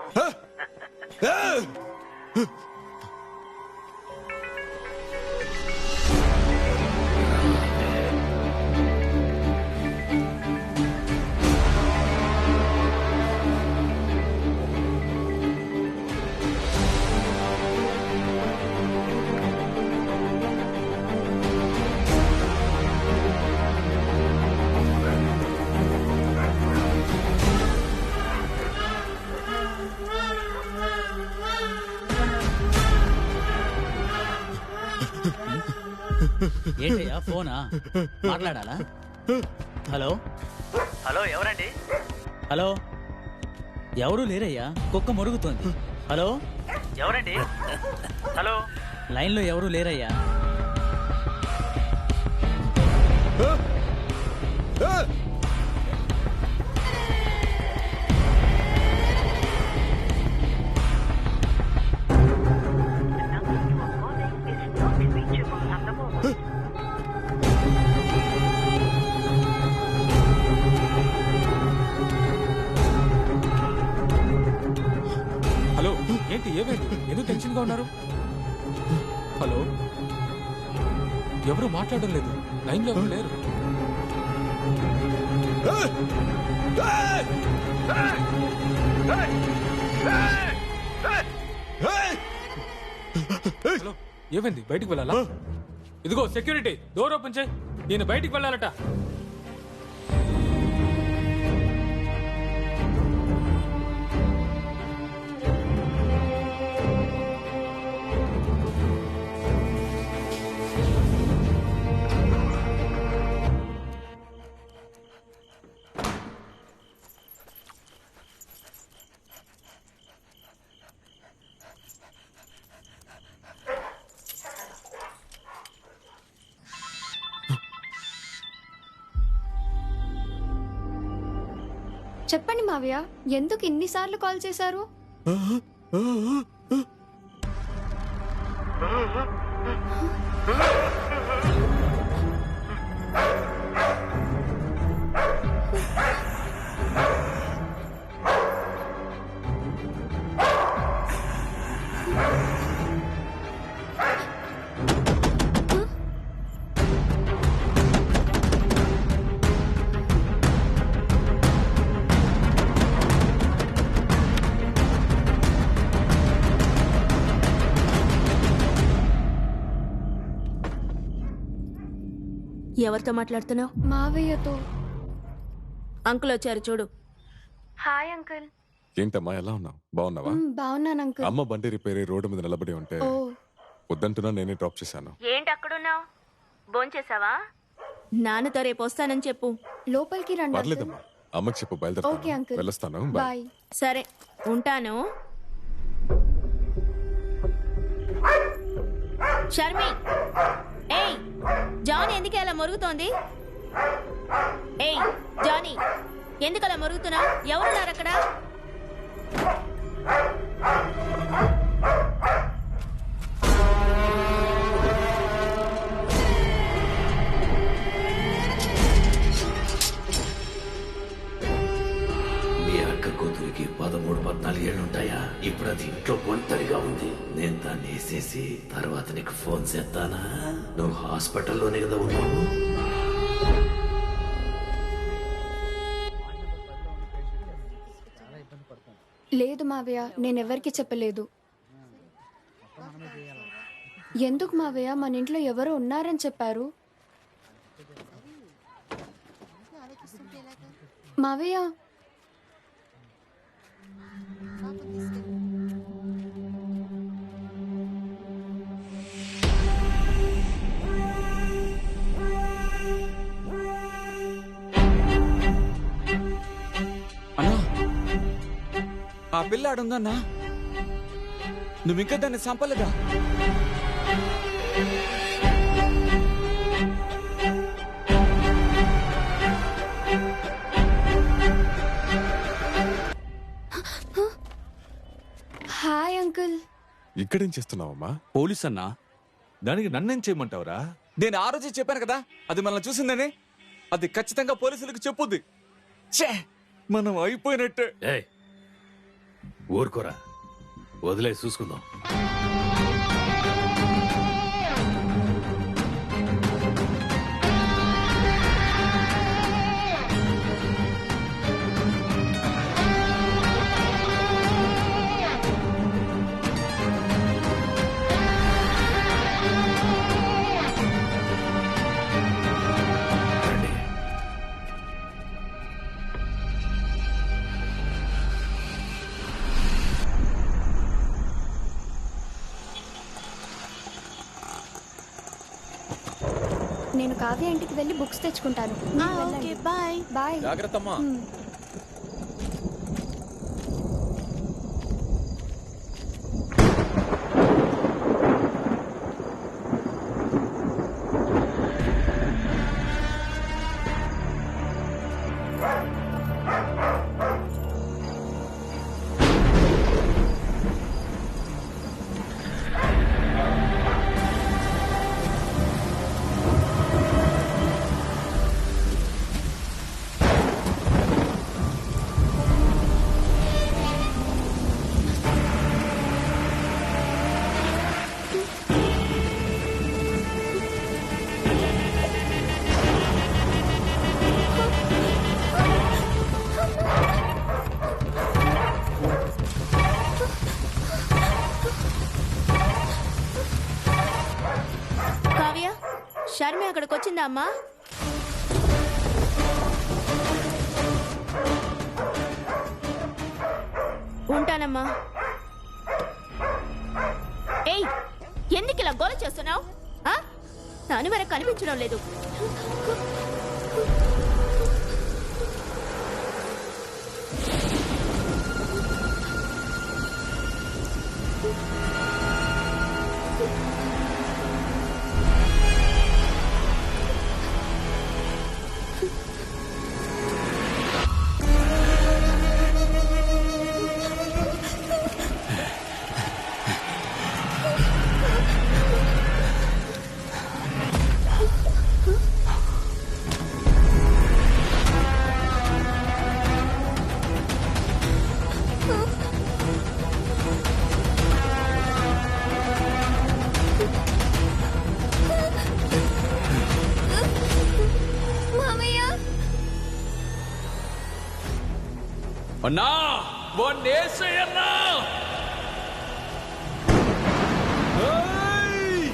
ఏంటయ్యా ఫోనా? మాట్లాడాలా? హలో హలో ఎవరండి? హలో ఎవరు లేరయ్యా, కుక్క మొరుగుతోంది. హలో ఎవరండి? హలో లైన్లో ఎవరు లేరయ్యా. హలో ఏంటి ఏమైంది? ఎందుకు టెన్షన్ గా ఉన్నారు? హలో ఎవరు మాట్లాడడం లేదు, లైన్ లో ఎవరు లేరు. హలో ఏమైంది? బయటికి వెళ్ళాలా? ఇదిగో సెక్యూరిటీ, డోర్ ఓపెన్ చేయి. నేను బయటికి వెళ్ళాలట. చెప్పండి మావయ్య, ఎందుకు ఇన్నిసార్లు కాల్ చేశారు? ఎవరితో మాట్లాడుతున్నావు? మావయ్యతో. అంకుల్ వచ్చారు చూడు. Hi uncle. ఏంటమ్మా ఎలా ఉన్నావు? బాగున్నావా? బాగున్నాను అంకుల్. అమ్మ బండి రిపేర్ రోడ్డు మీద నిలబడి ఉంటే ఓ వద్దంటున్నా నేనే డ్రాప్ చేశాను. ఏంటి అక్కడున్నావు? భోంచేసావా? నాన్నతో రేపు వస్తానని చెప్పు. లోపలికి రండి. పర్లేదమ్మా, అమ్మకి చెప్పు ఓకే బయలుదేరుతాను. అంకుల్. వెళ్ళొస్తాను. బాయ్. సరే ఉంటాను. షర్మి, ఏయ్ జానీ ఎందుకు అలా మొరుగుతోంది? ఏయ్ జానీ, ఎందుకు అలా మొరుగుతున్నావు? ఎవరున్నారు అక్కడ? మీ అక్క కూతురికి 13-14 ఏళ్ళు ఉంటాయా? ఇప్పుడు అది ఇంట్లో ఒంటరిగా ఉంది. నేను దాన్ని వేసేసి తర్వాత నీకు ఫోన్ చేస్తానా? నువ్వు హాస్పిటల్లోనే కదా ఉన్నావు. లేదు మావయ్య, నేనెవరికి చెప్పలేదు. ఎందుకు మావయ్య? మన ఇంట్లో ఎవరో ఉన్నారని చెప్పారు. మావయ్య అన్నా, ఆ పిల్ల ఆడుందన్నా. నువ్వు ఇంకా దాన్ని చంపలేదా? Hi uncle. ఇక్కడేం చేస్తున్నావమ్మా? పోలీస్ అన్నా. దానికి నన్నేం చేయమంటావురా? నేను ఆ రోజే చెప్పాను కదా, అది మనల్ని చూసిందని. అది ఖచ్చితంగా పోలీసులకు చెప్పుద్ది. ఛే, మనం అయిపోయినట్టే. ఏయ్, ఊరుకోరా, వదిలే చూసుకుందాం. నేను కావ్య ఇంటికి వెళ్ళి బుక్స్ తెచ్చుకుంటాను. Okay bye. బాయ్. జాగ్రత్తమ్మా. కావ్య, షర్మి అక్కడికి వచ్చిందా అమ్మా? ఉంటానమ్మా. ఏయ్, ఎందుకు ఇలా గోల చేస్తున్నావు? నాని వరకు కనిపించడం లేదు. అన్నా, వన్నేసేయన్నా. ఏయ్!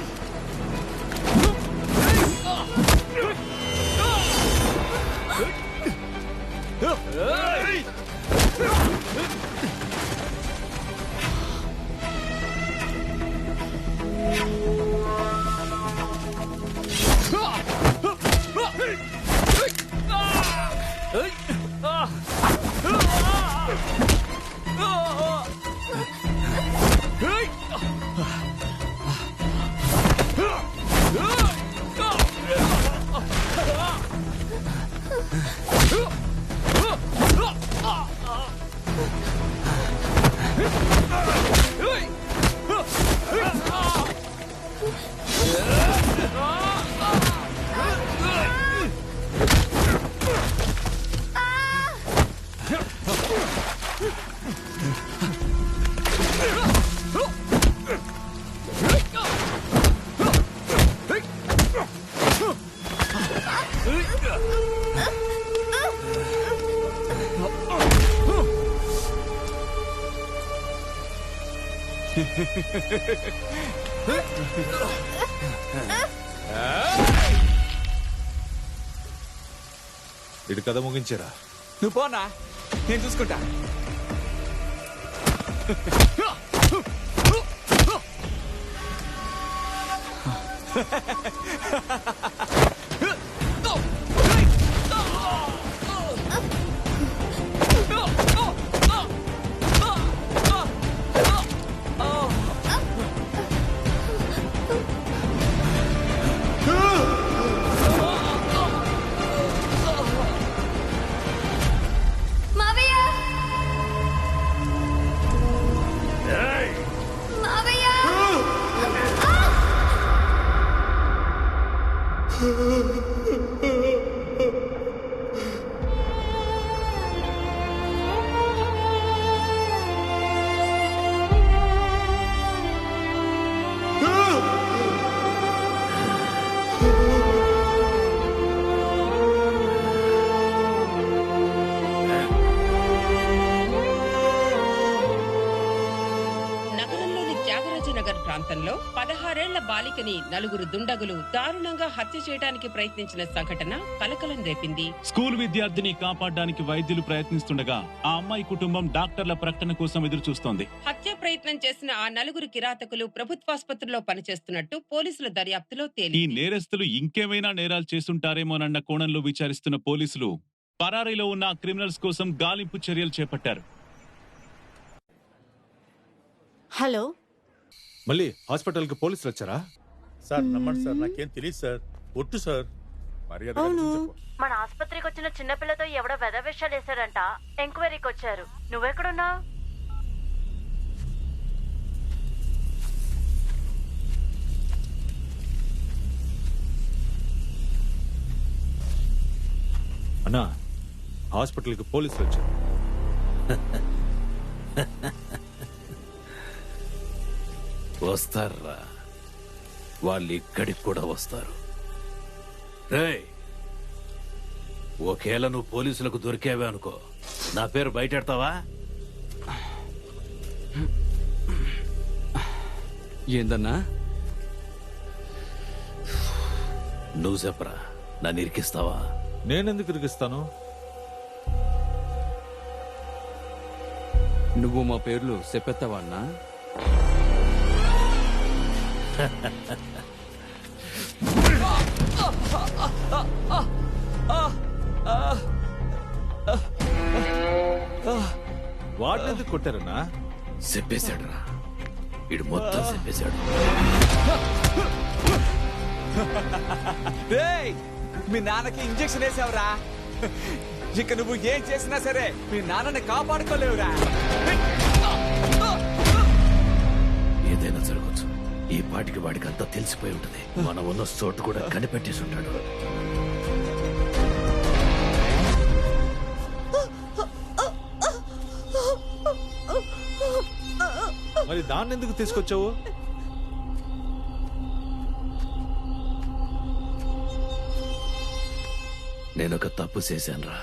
ఇటు కథ ముగించారా? నువ్వు పోనా, నేను చూసుకుంటా. ప్రాంతంలో 16 బాలికని నలుగురు దుండగులు దారుణంగా హత్య చేయడానికి ప్రయత్నించిన సంఘటన కలకలం రేపింది. స్కూల్ విద్యార్థిని కాపాడడానికి వైద్యులు ప్రయత్నిస్తుండగా ఆ అమ్మాయి కుటుంబం డాక్టర్ల ప్రకటన కోసం ఎదురు చూస్తోంది. హత్య ప్రయత్నం చేసిన ఆ నలుగురు కిరాతకులు ప్రభుత్వాసుపత్రిలో పనిచేస్తున్నట్టు పోలీసుల దర్యాప్తులో తేలింది. ఈ నేరస్తులు ఇంకేమైనా నేరాలు చేస్తుంటారేమోనన్న కోణంలో విచారిస్తున్న పోలీసులు పరారీలో ఉన్న క్రిమినల్స్ కోసం గాలింపు చర్యలు చేపట్టారు. హలో, మళ్ళీ హాస్పిటల్కి పోలీసులు వచ్చారా? సార్ నమ్మండి సార్, నాకేం తెలియదు సార్, ఒట్టు సార్. మన ఆసుపత్రికి వచ్చిన చిన్నపిల్లతో ఎవడో వెధవేషాలు వేశారంట, ఎంక్వైరీకి వచ్చారు. నువ్వెక్కడున్నావు? అన్నా, హాస్పిటల్కి పోలీసులు వచ్చారు. వస్తారా? వాళ్ళు ఇక్కడికి కూడా వస్తారు. రేయ్, ఒకేళ నువ్వు పోలీసులకు దొరికావే అనుకో, నా పేరు బయటెడతావా? ఏందన్నా? నువ్వు చెప్పరా, నన్ను ఇరికిస్తావా? నేనెందుకు ఇరికిస్తాను? నువ్వు మా పేర్లు చెప్పెత్తావా అన్నా? వాడినెందుకు కొట్టారన్నా? చెప్పేశాడు రా, ఇడు మొత్తం చెప్పేశాడు. మీ నాన్నకి ఇంజెక్షన్ వేసావురా, ఇక నువ్వు ఏం చేసినా సరే మీ నాన్నని కాపాడుకోలేవురా. ఏదైనా జరగచ్చు. ఈ పాటికి వాడికి అంతా తెలిసిపోయి ఉంటుంది. మనం ఉన్న చోటు కూడా కనిపెట్టేసి ఉంటాడు. మరి దాన్ని ఎందుకు తీసుకొచ్చావు? నేనొక తప్పు చేశానురా.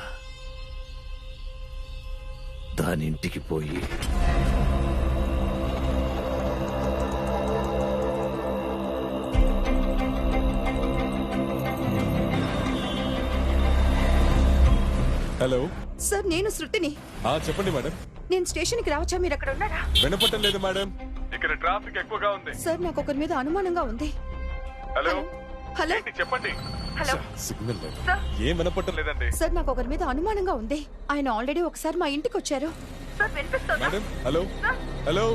దాని ఇంటికి పోయి హలో సార్, నేను శృతిని. చెప్పండి మేడం. నేను స్టేషన్ కి రావచ్చా? మీరు అక్కడ ఉన్నారా? వినపట్టం లేదు మేడం. ఇక్కడ ట్రాఫిక్ ఎక్కువగా ఉంది. సార్, నాకు ఒకరి మీద అనుమానంగా ఉంది. హలో హలో, చెప్పండి. హలో సిగ్నల్ లేదు, ఏం వినపట్టం లేదండి. సార్, నాకు ఒకరి మీద అనుమానంగా ఉంది. ఆయన ఆల్రెడీ ఒకసారి మా ఇంటికి వచ్చారు. సార్, వినిపిస్తుందా? Madam, hello hello.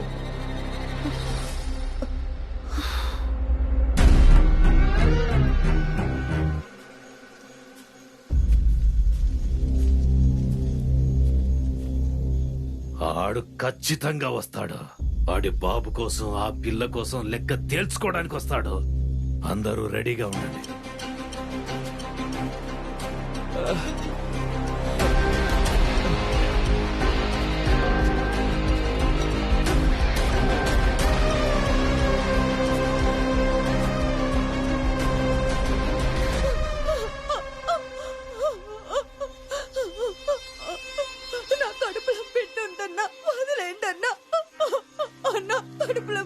ఆడు ఖచ్చితంగా వస్తాడు. ఆడి బాబు కోసం, ఆ పిల్ల కోసం లెక్క తేల్చుకోవడానికి వస్తాడు. అందరూ రెడీగా ఉండండి. నా కడుపులో బిడ్డ ఉందన్నా, వదిలేండి అన్నా. అన్నా, కడుపులో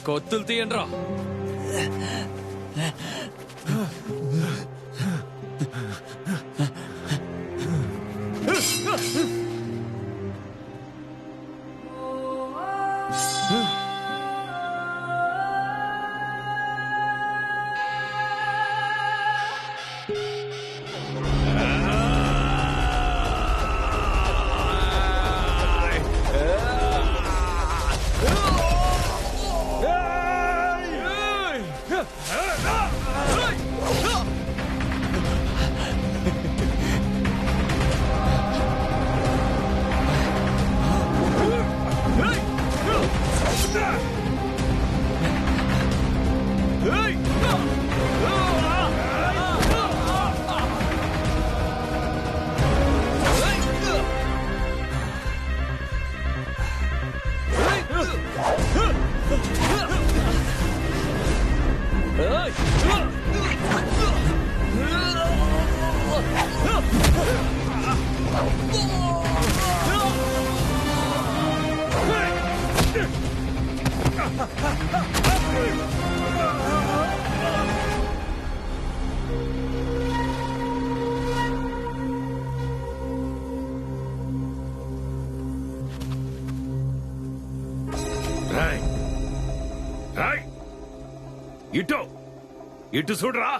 కొత్తులు తీయండి రా. ఇటు చూడరా.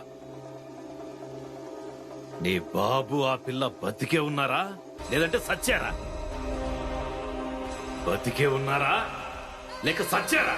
నీ బాబు ఆ పిల్ల బతికే ఉన్నారా లేదంటే సచ్చారా? బతికే ఉన్నారా లేక సచ్చారా?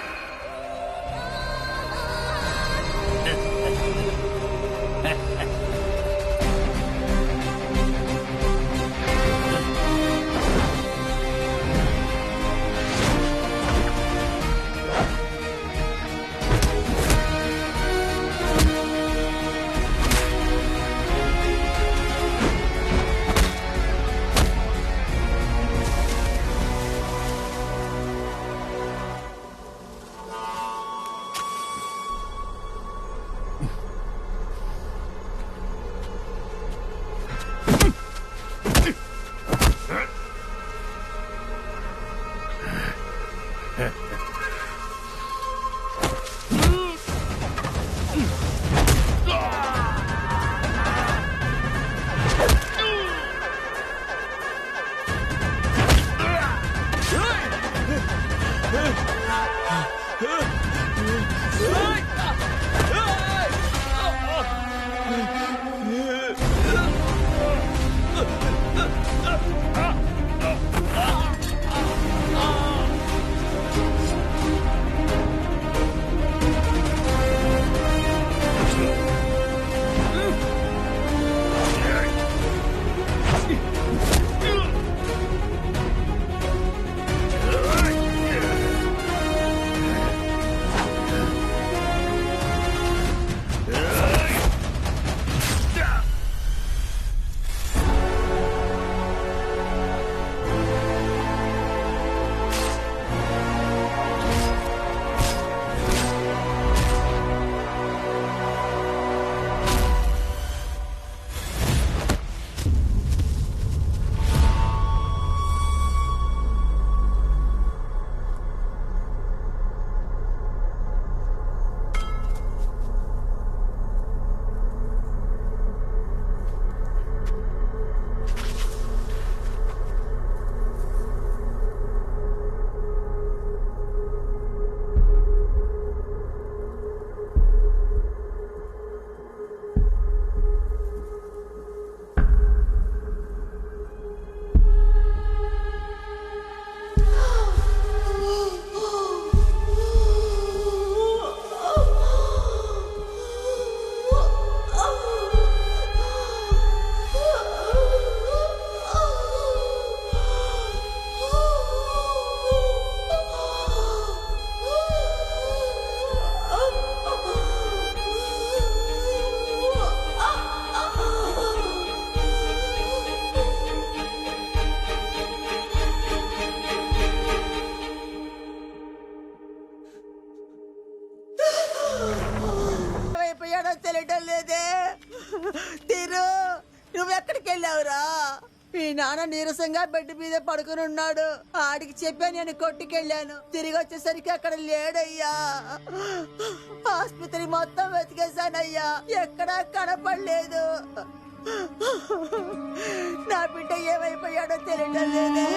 తెలియటం లేదే. తీరు, నువ్వెక్కడికి వెళ్ళావురా? మీ నాన్న నీరసంగా బెడ్ మీద పడుకుని ఉన్నాడు. ఆడికి చెప్పా నేను కొట్టుకెళ్ళాను. తిరిగి వచ్చేసరికి అక్కడ లేడయ్యా. ఆసుపత్రి మొత్తం వెతికేశానయ్యా, ఎక్కడా కనపడలేదు. నా బిడ్డ ఏమైపోయాడో తెలియటం లేదే.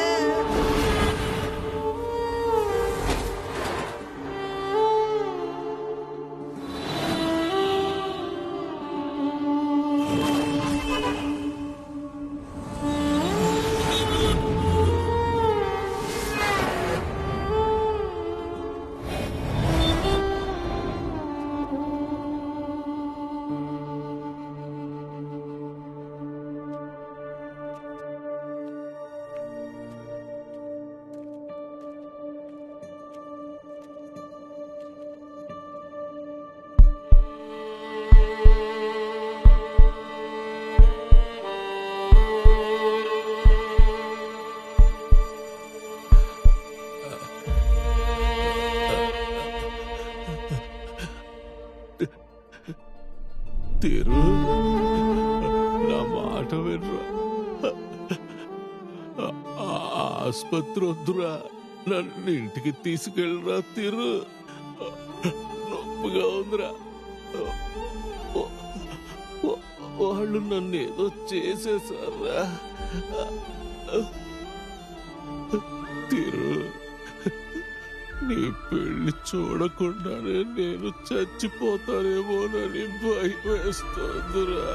తీరు, నా మాట వినరా. ఆసుపత్రి వద్దురా, నన్ను ఇంటికి తీసుకెళ్ళరా. తీరు, నొప్పిగా ఉందిరా. వాళ్ళు నన్ను ఏదో చేసేసారా. తీరు, నీ పెళ్లి చూడకుండానే నేను చచ్చిపోతానేమోనని భయం వేస్తోందిరా.